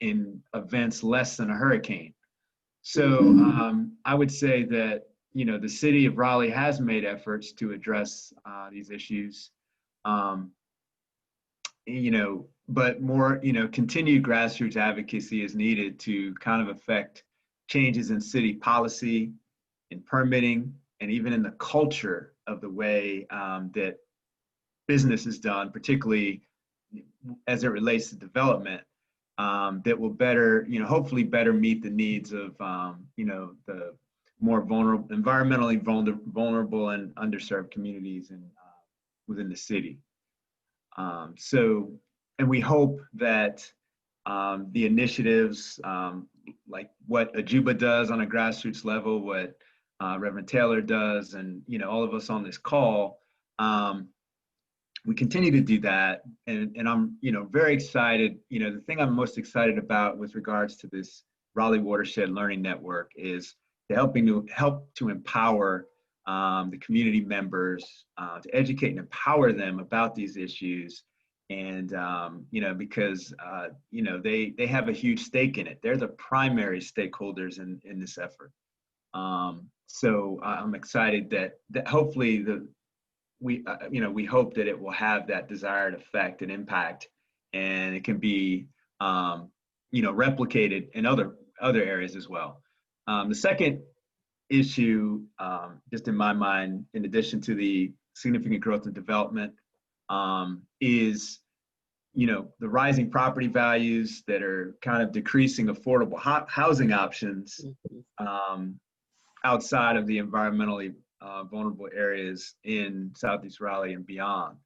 in events less than a hurricane. So I would say that, you know, the city of Raleigh has made efforts to address these issues, you know, but more, you know, continued grassroots advocacy is needed to kind of affect changes in city policy, in permitting, and even in the culture of the way that business is done, particularly as it relates to development, that will better, you know, hopefully better meet the needs of, you know, the more vulnerable, environmentally vulnerable and underserved communities in, within the city. So, and we hope that the initiatives, like what Ajuba does on a grassroots level, what Reverend Taylor does, and, you know, all of us on this call, we continue to do that. And I'm, you know, very excited. You know, the thing I'm most excited about with regards to this Raleigh Watershed Learning Network is help to empower the community members, to educate and empower them about these issues. And, you know, because, you know, they have a huge stake in it. They're the primary stakeholders in this effort. So I'm excited that hopefully we hope that it will have that desired effect and impact, and it can be, you know, replicated in other areas as well. The second issue, just in my mind, in addition to the significant growth and development, is, you know, the rising property values that are kind of decreasing affordable housing options outside of the environmentally vulnerable areas in Southeast Raleigh and beyond.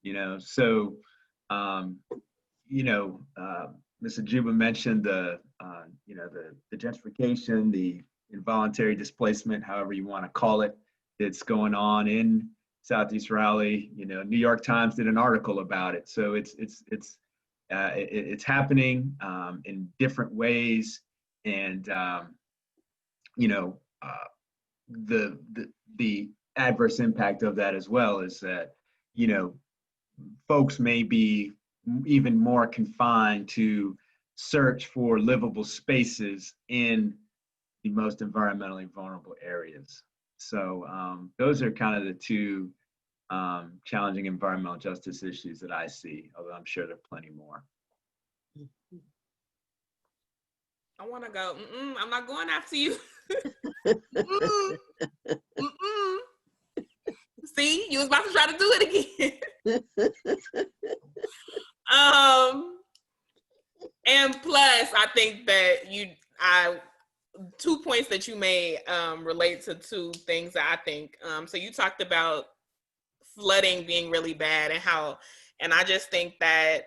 You know, so, you know, Mr. Juba mentioned you know, the gentrification, the involuntary displacement, however you want to call it, that's going on in Southeast Raleigh. You know, New York Times did an article about it. So it's happening in different ways, and you know, the adverse impact of that as well is that, you know, folks may be even more confined to search for livable spaces in the most environmentally vulnerable areas. So those are kind of the two challenging environmental justice issues that I see, although I'm sure there are plenty more. I want to go, I'm not going after you. See, you was about to try to do it again. And plus, I think that 2 points that you made relate to two things that I think. So you talked about flooding being really bad and I just think that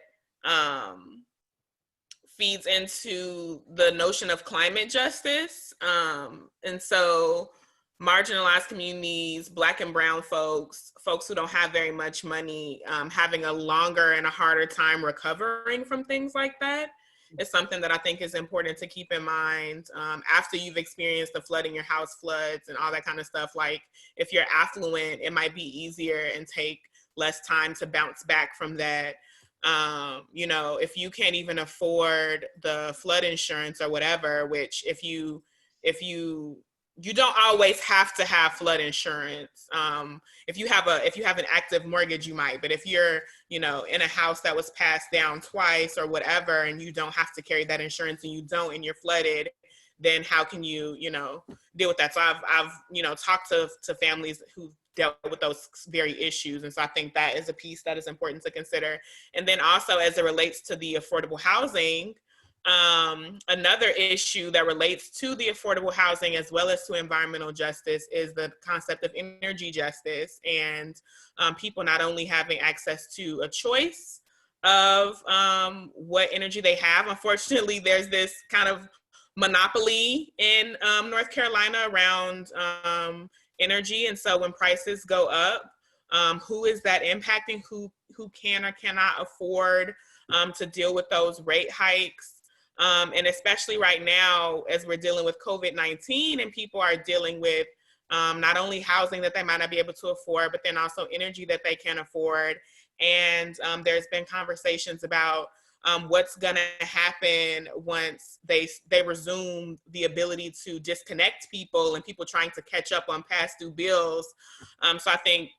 feeds into the notion of climate justice. And so marginalized communities, Black and brown folks who don't have very much money, having a longer and a harder time recovering from things like that is something that I think is important to keep in mind after you've experienced the flooding, your house floods and all that kind of stuff. Like if you're affluent, it might be easier and take less time to bounce back from that. You know, if you can't even afford the flood insurance or whatever, which if you don't always have to have flood insurance. If you have an active mortgage, you might, but if you're, you know, in a house that was passed down twice or whatever, and you don't have to carry that insurance and you don't, and you're flooded, then how can you, you know, deal with that? So I've you know, talked to families who dealt with those very issues. And so I think that is a piece that is important to consider. And then also as it relates to the affordable housing, another issue that relates to the affordable housing as well as to environmental justice is the concept of energy justice, and people not only having access to a choice of what energy they have. Unfortunately, there's this kind of monopoly in North Carolina around energy, and so when prices go up, who is that impacting, who can or cannot afford to deal with those rate hikes. And especially right now, as we're dealing with COVID-19 and people are dealing with not only housing that they might not be able to afford, but then also energy that they can't afford. And there's been conversations about what's going to happen once they resume the ability to disconnect people and people trying to catch up on past due bills. So I think,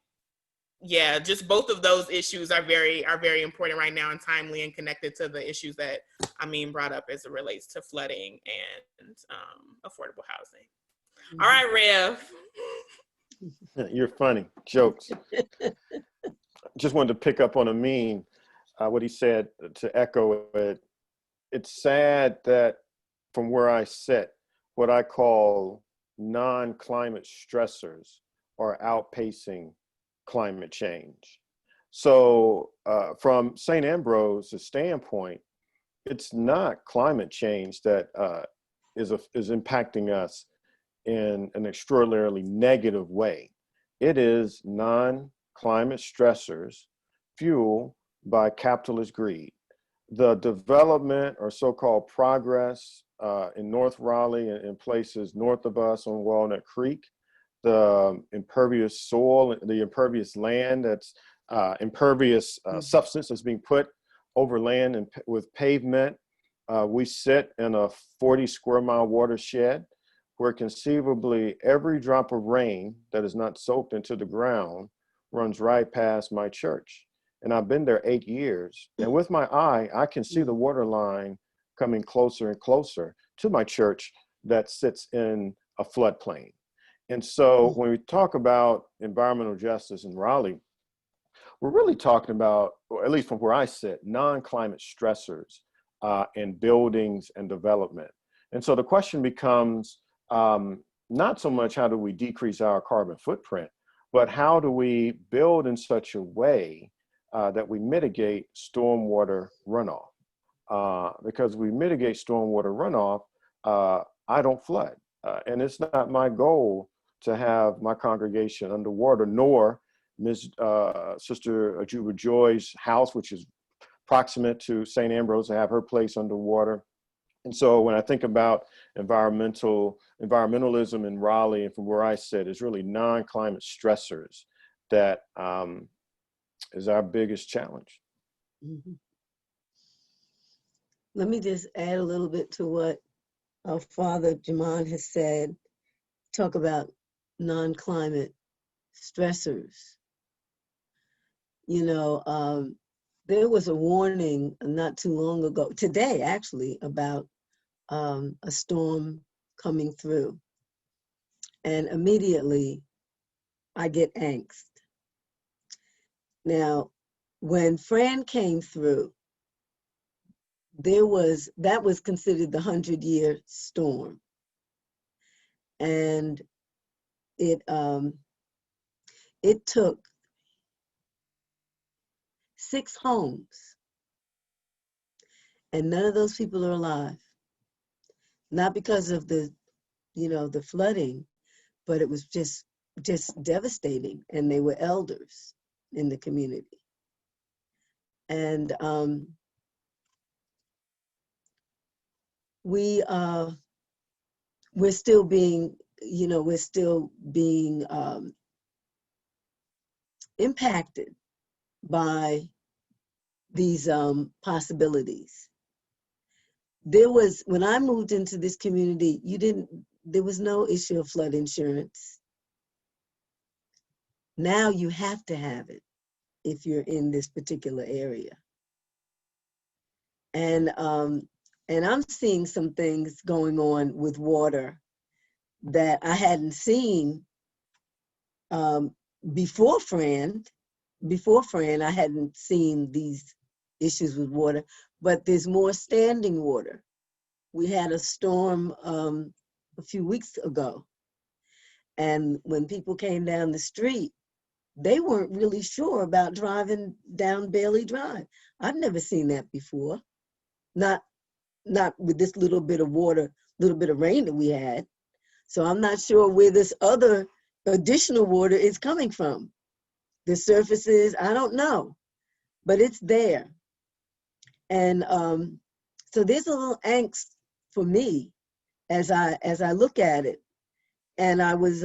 yeah, just both of those issues are very important right now and timely and connected to the issues that Amin brought up as it relates to flooding and affordable housing. All right, Rev. You're funny. Jokes. Just wanted to pick up on Amin, what he said, to echo it. It's sad that from where I sit, what I call non-climate stressors are outpacing climate change. So from St. Ambrose's standpoint, it's not climate change that is impacting us in an extraordinarily negative way. It is non-climate stressors fueled by capitalist greed. The development or so-called progress in North Raleigh and in places north of us on Walnut Creek, the impervious soil, the impervious land that's impervious substance that's being put over land and with pavement. We sit in a 40 square mile watershed where conceivably every drop of rain that is not soaked into the ground runs right past my church. And I've been there 8 years. And with my eye, I can see the water line coming closer and closer to my church that sits in a floodplain. And so when we talk about environmental justice in Raleigh, we're really talking about, or at least from where I sit, non-climate stressors in buildings and development. And so the question becomes not so much how do we decrease our carbon footprint, but how do we build in such a way that we mitigate stormwater runoff? Because we mitigate stormwater runoff, I don't flood. And it's not my goal to have my congregation underwater, nor Sister Ajuba Joy's house, which is proximate to St. Ambrose, to have her place underwater. And so when I think about environmentalism in Raleigh, and from where I sit, is really non-climate stressors that is our biggest challenge. Mm-hmm. Let me just add a little bit to what our Father Jamon has said. Talk about non-climate stressors. You know, there was a warning not too long ago, today actually, about a storm coming through. And immediately I get angst. Now, when Fran came through, that was considered the 100-year storm. And it took 6 homes, and none of those people are alive. Not because of the flooding, but it was just devastating, and they were elders in the community. And we're still being impacted by these possibilities. When I moved into this community, there was no issue of flood insurance. Now you have to have it if you're in this particular area. And I'm seeing some things going on with water that I hadn't seen before Fran. Before Fran, I hadn't seen these issues with water, but there's more standing water. We had a storm a few weeks ago, and when people came down the street, they weren't really sure about driving down Bailey Drive. I've never seen that before. Not with this little bit of water, little bit of rain that we had. So I'm not sure where this other additional water is coming from. the surfaces, I don't know, but it's there. And so there's a little angst for me as I look at it. And I was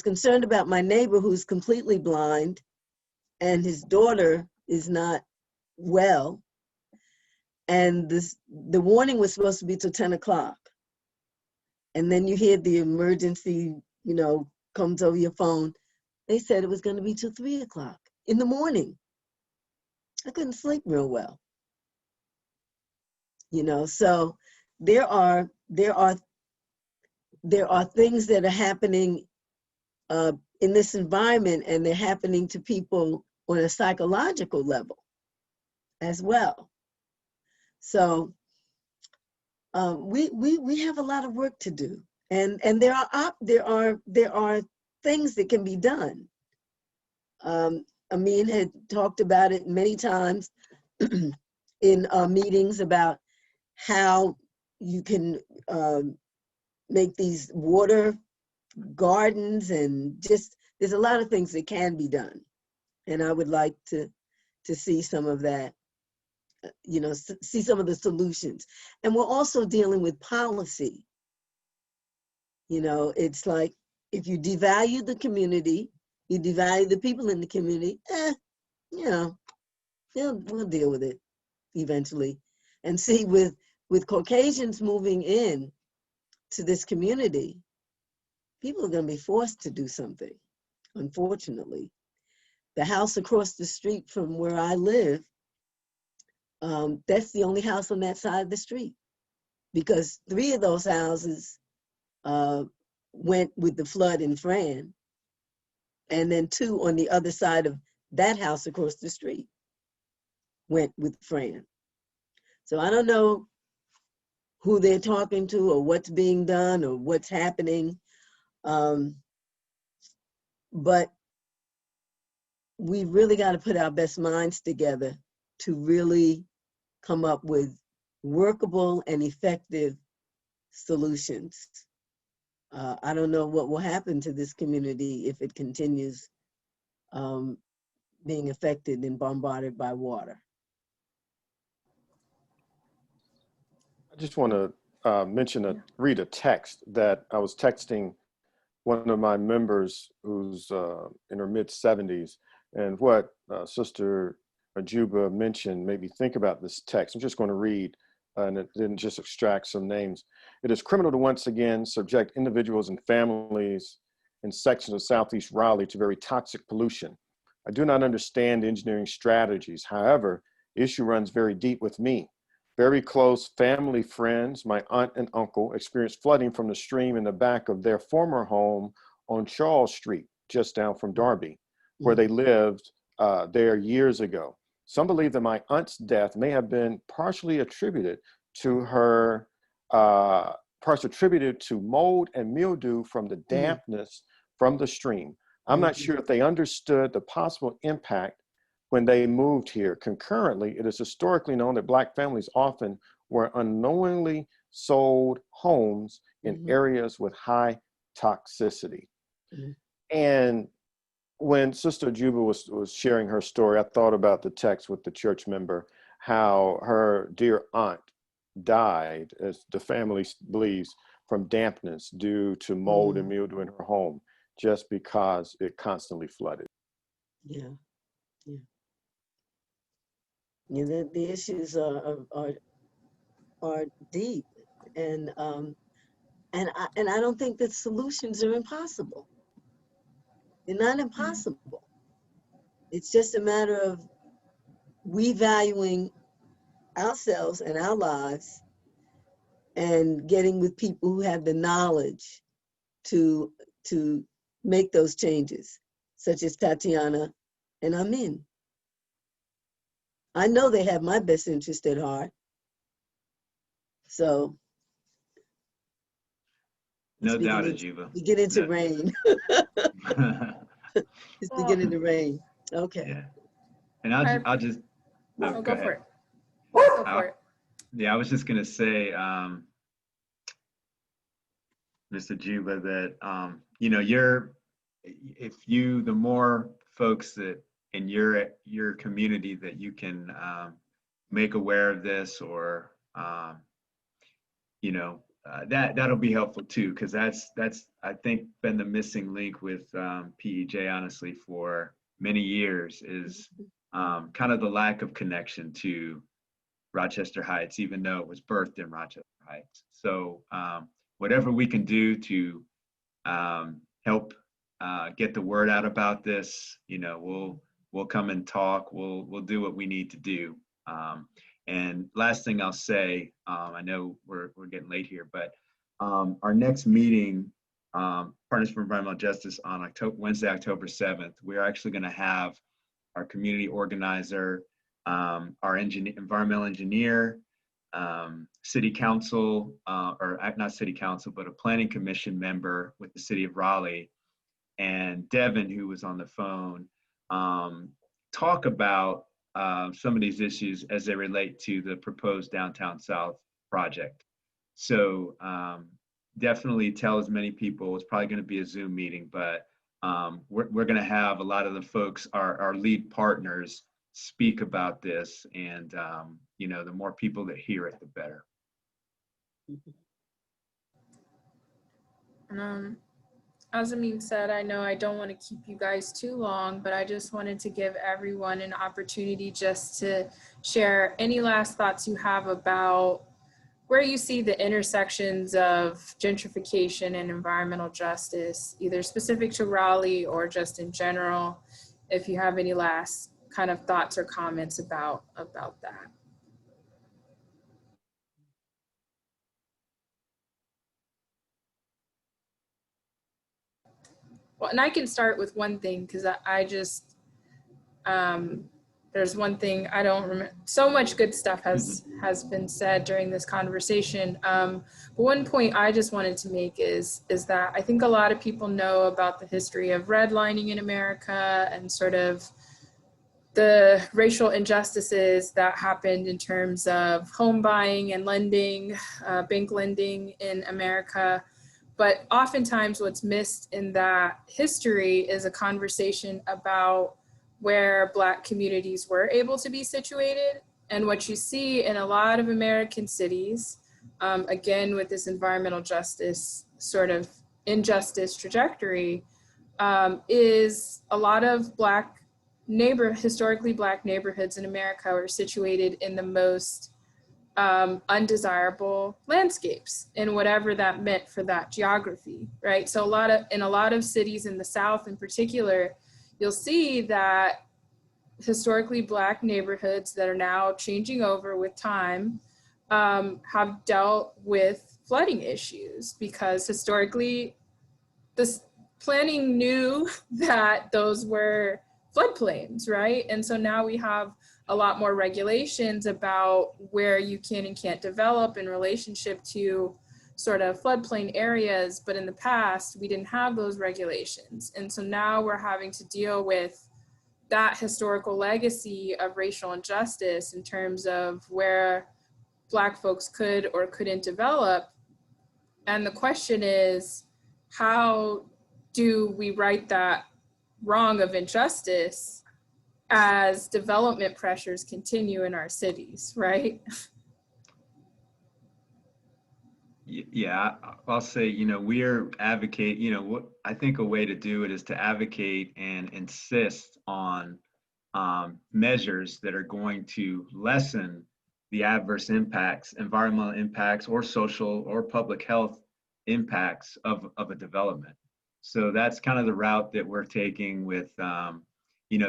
concerned about my neighbor who's completely blind, and his daughter is not well. And the warning was supposed to be till 10 o'clock. And then you hear the emergency, comes over your phone. They said it was going to be till 3 o'clock in the morning. I couldn't sleep real well. So there are things that are happening in this environment, and they're happening to people on a psychological level as well. So we have a lot of work to do, and there are things that can be done. Amin had talked about it many times in meetings about how you can make these water gardens, and just there's a lot of things that can be done, and I would like to see some of that. See some of the solutions. And we're also dealing with policy. It's like if you devalue the community, you devalue the people in the community, we'll deal with it eventually. And see, with Caucasians moving in to this community, people are going to be forced to do something, unfortunately. The house across the street from where I live, that's the only house on that side of the street, because 3 of those houses went with the flood in Fran, and then 2 on the other side of that house across the street went with Fran. So I don't know who they're talking to or what's being done or what's happening, but we really got to put our best minds together to really come up with workable and effective solutions. I don't know what will happen to this community if it continues being affected and bombarded by water. I just want to read a text that I was texting one of my members who's in her mid-70s, and what Sister Ajuba mentioned made me think about this text. I'm just going to read, and it didn't just extract some names. It is criminal to once again subject individuals and families in sections of Southeast Raleigh to very toxic pollution. I do not understand engineering strategies. However, the issue runs very deep with me. Very close family friends, my aunt and uncle, experienced flooding from the stream in the back of their former home on Charles Street, just down from Darby, where they lived there years ago. Some believe that my aunt's death may have been partially attributed to mold and mildew from the dampness from the stream. I'm not sure if they understood the possible impact when they moved here. Concurrently, it is historically known that Black families often were unknowingly sold homes in areas with high toxicity. And when Sister Juba was sharing her story, I thought about the text with the church member, how her dear aunt died, as the family believes, from dampness due to mold and mildew in her home, just because it constantly flooded. Yeah. The issues are deep, and I don't think that solutions are impossible. They're not impossible. It's just a matter of we valuing ourselves and our lives and getting with people who have the knowledge to make those changes, such as Tatiana and Amin. I know they have my best interest at heart. So. No doubt, Ajuba. You get into rain. It's beginning to rain. Okay. Yeah. And I'll just go for it. Go for it. Yeah, I was just gonna say, Mr. Juba, that your the more folks that in your community that you can make aware of this, or that'll be helpful too, because that's I think been the missing link with PEJ, honestly, for many years, is kind of the lack of connection to Rochester Heights, even though it was birthed in Rochester Heights. So whatever we can do to help get the word out about this, we'll come and talk. We'll do what we need to do. And last thing I'll say, I know we're getting late here, but our next meeting, Partners for Environmental Justice, on Wednesday, October 7th, we're actually going to have our community organizer, our environmental engineer, city council, or not city council, but a planning commission member with the city of Raleigh, and Devin, who was on the phone, talk about some of these issues as they relate to the proposed Downtown South project. So definitely tell as many people. It's probably going to be a Zoom meeting, but we're going to have a lot of the folks, our lead partners, speak about this, and the more people that hear it, the better. As Amin said, I know I don't want to keep you guys too long, but I just wanted to give everyone an opportunity just to share any last thoughts you have about where you see the intersections of gentrification and environmental justice, either specific to Raleigh or just in general, if you have any last kind of thoughts or comments about that. Well, and I can start with one thing, because I just, there's one thing I don't remember. So much good stuff has been said during this conversation. But one point I just wanted to make is that I think a lot of people know about the history of redlining in America and sort of the racial injustices that happened in terms of home buying and lending, bank lending in America. But oftentimes what's missed in that history is a conversation about where Black communities were able to be situated. And what you see in a lot of American cities, again, with this environmental justice sort of injustice trajectory, is a lot of historically Black neighborhoods in America are situated in the most undesirable landscapes, and whatever that meant for that geography, right? So in a lot of cities in the South in particular, you'll see that historically Black neighborhoods that are now changing over with time have dealt with flooding issues, because historically this planning knew that those were floodplains, right? And so now we have a lot more regulations about where you can and can't develop in relationship to sort of floodplain areas. But in the past, we didn't have those regulations. And so now we're having to deal with that historical legacy of racial injustice in terms of where Black folks could or couldn't develop. And the question is, how do we right that wrong of injustice as development pressures continue in our cities, right? Yeah, I'll say, we're what I think a way to do it is to advocate and insist on measures that are going to lessen the adverse impacts, environmental impacts, or social or public health impacts of a development. So that's kind of the route that we're taking with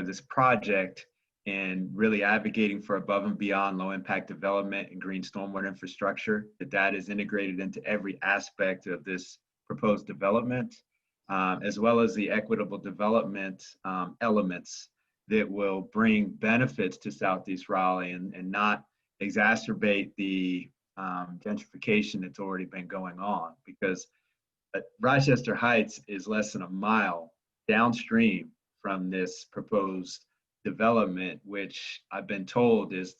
this project, and really advocating for above and beyond low impact development and green stormwater infrastructure, that is integrated into every aspect of this proposed development, as well as the equitable development elements that will bring benefits to Southeast Raleigh and not exacerbate the gentrification that's already been going on, because Rochester Heights is less than a mile downstream from this proposed development, which I've been told is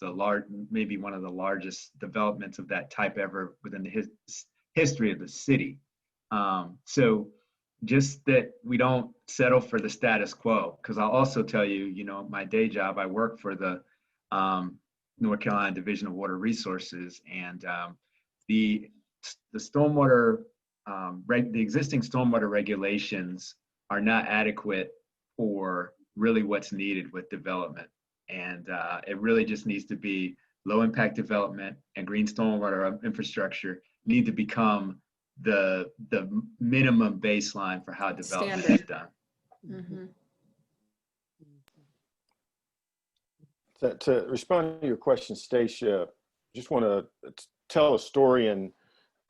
maybe one of the largest developments of that type ever within the history of the city. So just that we don't settle for the status quo. Because I'll also tell you, you know, my day job, I work for the North Carolina Division of Water Resources, and the stormwater, the existing stormwater regulations are not adequate for really what's needed with development. And it really just needs to be low impact development, and green stormwater infrastructure need to become the minimum baseline for how development is done. Mhm. To respond to your question, Stacia, just want to tell a story and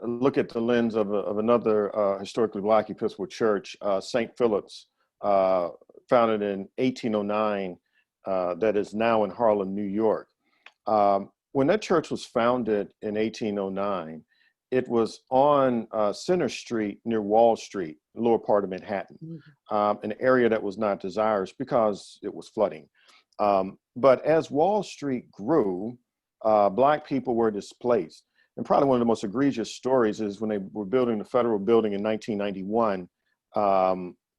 look at the lens of another historically Black Episcopal church, St. Philip's, founded in 1809, that is now in Harlem, New York. When that church was founded in 1809, it was on Center Street near Wall Street, lower part of Manhattan, an area that was not desirous because it was flooding. But as Wall Street grew, Black people were displaced. And probably one of the most egregious stories is when they were building the federal building in 1991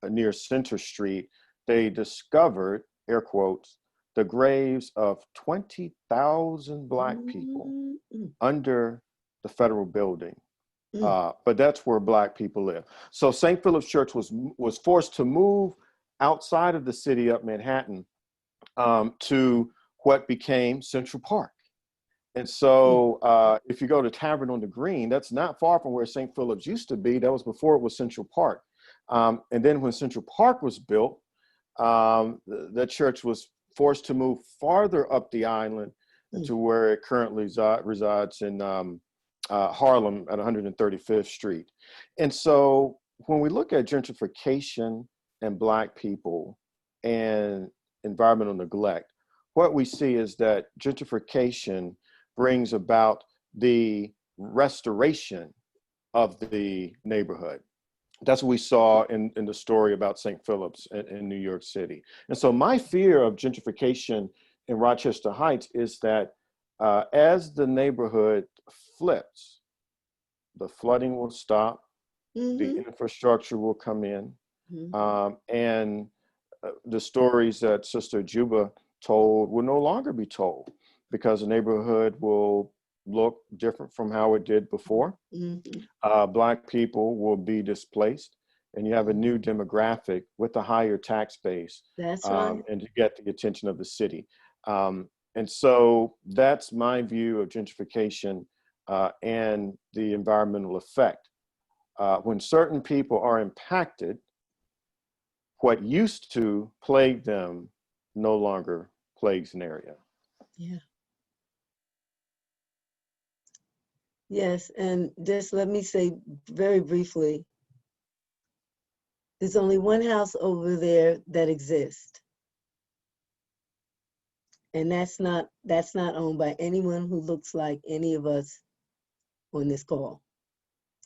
near Center Street, they discovered, air quotes, the graves of 20,000 Black people under the federal building. But that's where Black people live. So St. Philip's Church was forced to move outside of the city up Manhattan to what became Central Park. And so if you go to Tavern on the Green, that's not far from where St. Philip's used to be. That was before it was Central Park. And then when Central Park was built, the church was forced to move farther up the island to where it currently resides in Harlem at 135th Street. And so when we look at gentrification and Black people and environmental neglect, what we see is that gentrification brings about the restoration of the neighborhood. That's what we saw in the story about St. Philip's in New York City. And so my fear of gentrification in Rochester Heights is that as the neighborhood flips, the flooding will stop, the infrastructure will come in, and the stories that Sister Juba told will no longer be told because the neighborhood will look different from how it did before. Black people will be displaced, and you have a new demographic with a higher tax base. That's right. And to get the attention of the city. And so that's my view of gentrification and the environmental effect. When certain people are impacted, what used to plague them no longer plagues an area. Yeah. Yes, and just let me say very briefly, there's only one house over there that exists. And that's not owned by anyone who looks like any of us on this call.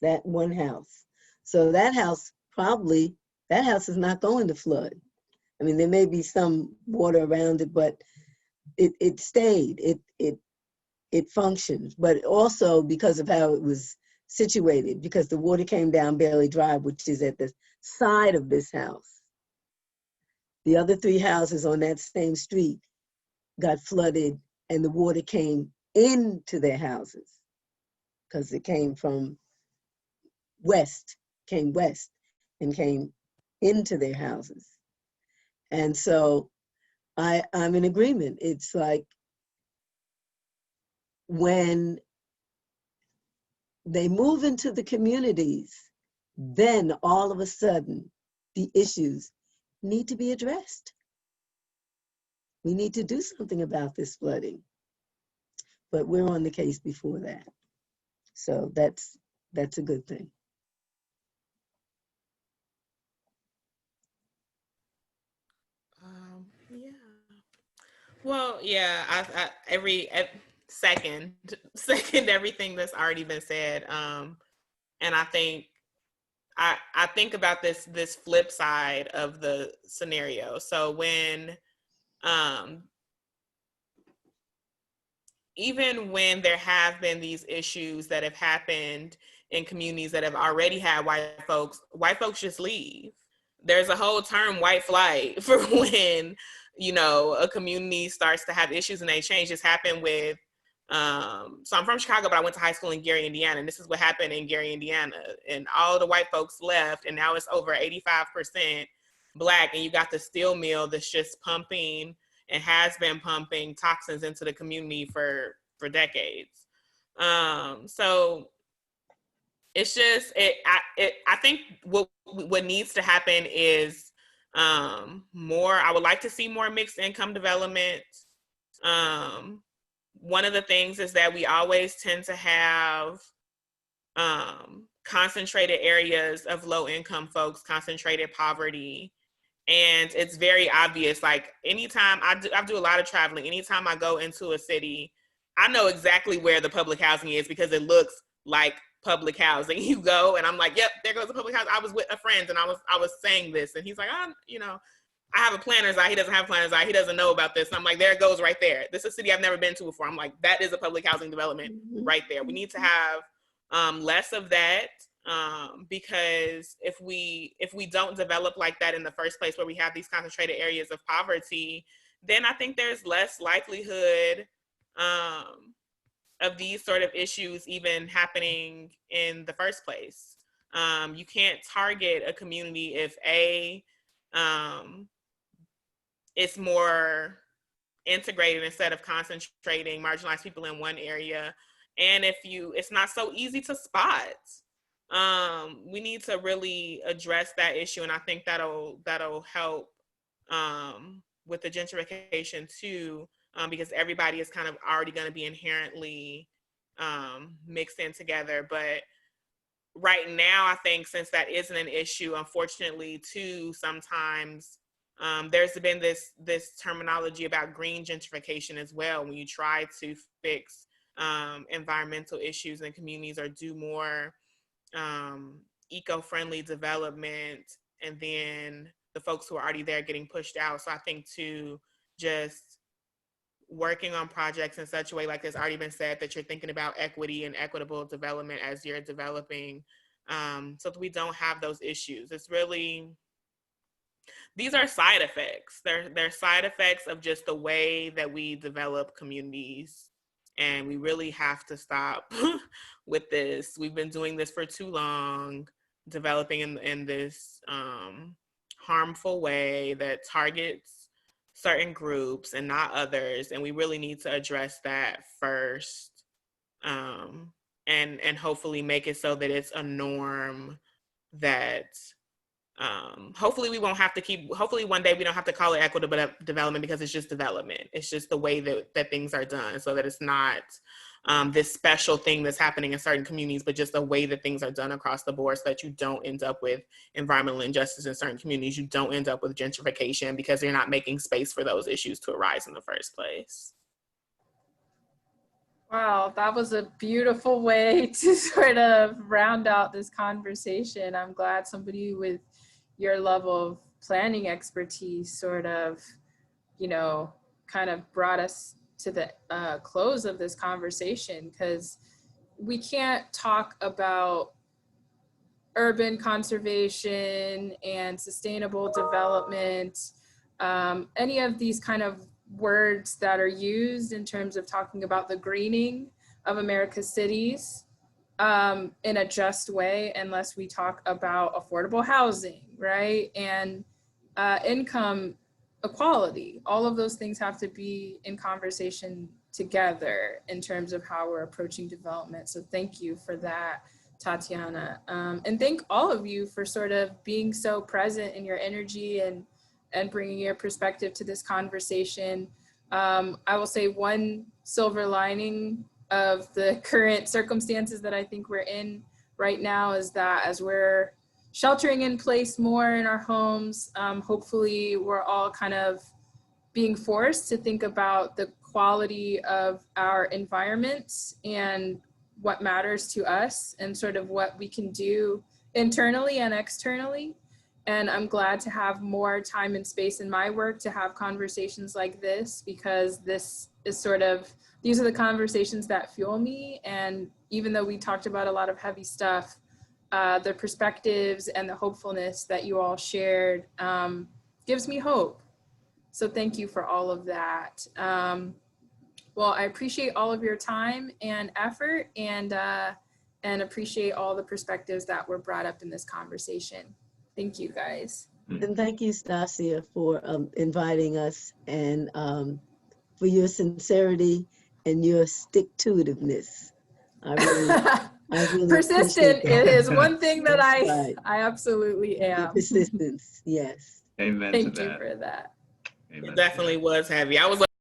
That one house. So that house is not going to flood. I mean, there may be some water around it, but it stayed. It functioned, but also because of how it was situated, because the water came down Bailey Drive, which is at the side of this house. The other three houses on that same street got flooded and the water came into their houses because it came west and came into their houses. And so I'm in agreement. It's like when they move into the communities, then all of a sudden the issues need to be addressed. We need to do something about this flooding, but we're on the case before that. So that's a good thing. Yeah. Well, yeah, I every second everything that's already been said. And I think about this flip side of the scenario. So when even when there have been these issues that have happened in communities that have already had white folks just leave. There's a whole term, white flight, for when, you know, a community starts to have issues and they change. This happened with, so I'm from Chicago, but I went to high school in Gary, Indiana, and this is what happened in Gary, Indiana. And all the white folks left, and now it's over 85% Black, and you got the steel mill that's just pumping and has been pumping toxins into the community for decades. So it's just, I think what needs to happen is I would like to see more mixed income development. One of the things is that we always tend to have concentrated areas of low income folks, concentrated poverty. And it's very obvious, like anytime I do a lot of traveling, anytime I go into a city, I know exactly where the public housing is because it looks like public housing. You go and I'm like, yep, there goes the public housing. I was with a friend and I was saying this and he's like, you know, I have a planner's eye. He doesn't have a planner's eye. He doesn't know about this. And I'm like, there it goes right there. This is a city I've never been to before. I'm like, that is a public housing development right there. We need to have less of that. Because if we don't develop like that in the first place, where we have these concentrated areas of poverty, then I think there's less likelihood of these sort of issues even happening in the first place. You can't target a community if it's more integrated instead of concentrating marginalized people in one area, and it's not so easy to spot. We need to really address that issue, and I think that'll help with the gentrification too, because everybody is kind of already going to be inherently mixed in together. But right now, I think since that isn't an issue, unfortunately, too, sometimes there's been this terminology about green gentrification as well, when you try to fix environmental issues in communities or do more eco-friendly development, and then the folks who are already there getting pushed out. So I think too, just working on projects in such a way, like it's already been said, that you're thinking about equity and equitable development as you're developing, so that we don't have those issues. It's really, these are side effects. They're side effects of just the way that we develop communities. And we really have to stop with this. We've been doing this for too long, developing in this harmful way that targets certain groups and not others. And we really need to address that first, and hopefully make it so that it's a norm that hopefully we won't have to hopefully one day we don't have to call it equitable development, because it's just development. It's just the way that things are done, so that it's not this special thing that's happening in certain communities, but just the way that things are done across the board, so that you don't end up with environmental injustice in certain communities. You don't end up with gentrification because you're not making space for those issues to arise in the first place. Wow, that was a beautiful way to sort of round out this conversation. I'm glad somebody with your level of planning expertise sort of, you know, kind of brought us to the close of this conversation, because we can't talk about urban conservation and sustainable development, any of these kind of words that are used in terms of talking about the greening of America's cities in a just way, unless we talk about affordable housing, right? And income equality. All of those things have to be in conversation together in terms of how we're approaching development. So thank you for that, Tatiana. And thank all of you for sort of being so present in your energy and bringing your perspective to this conversation. I will say one silver lining of the current circumstances that I think we're in right now is that as we're sheltering in place more in our homes, hopefully we're all kind of being forced to think about the quality of our environment and what matters to us and sort of what we can do internally and externally. And I'm glad to have more time and space in my work to have conversations like this, because this is sort of, these are the conversations that fuel me and even though we talked about a lot of heavy stuff, the perspectives and the hopefulness that you all shared gives me hope. So thank you for all of that. Well, I appreciate all of your time and effort, and appreciate all the perspectives that were brought up in this conversation. Thank you, guys. And thank you, Stasia, for inviting us, and for your sincerity and your stick-to-itiveness. I really Persistent appreciate that. is one thing that That's right. I absolutely Your am. persistence, yes. Amen Thank to you that. for that. Amen to It definitely that. was heavy. I was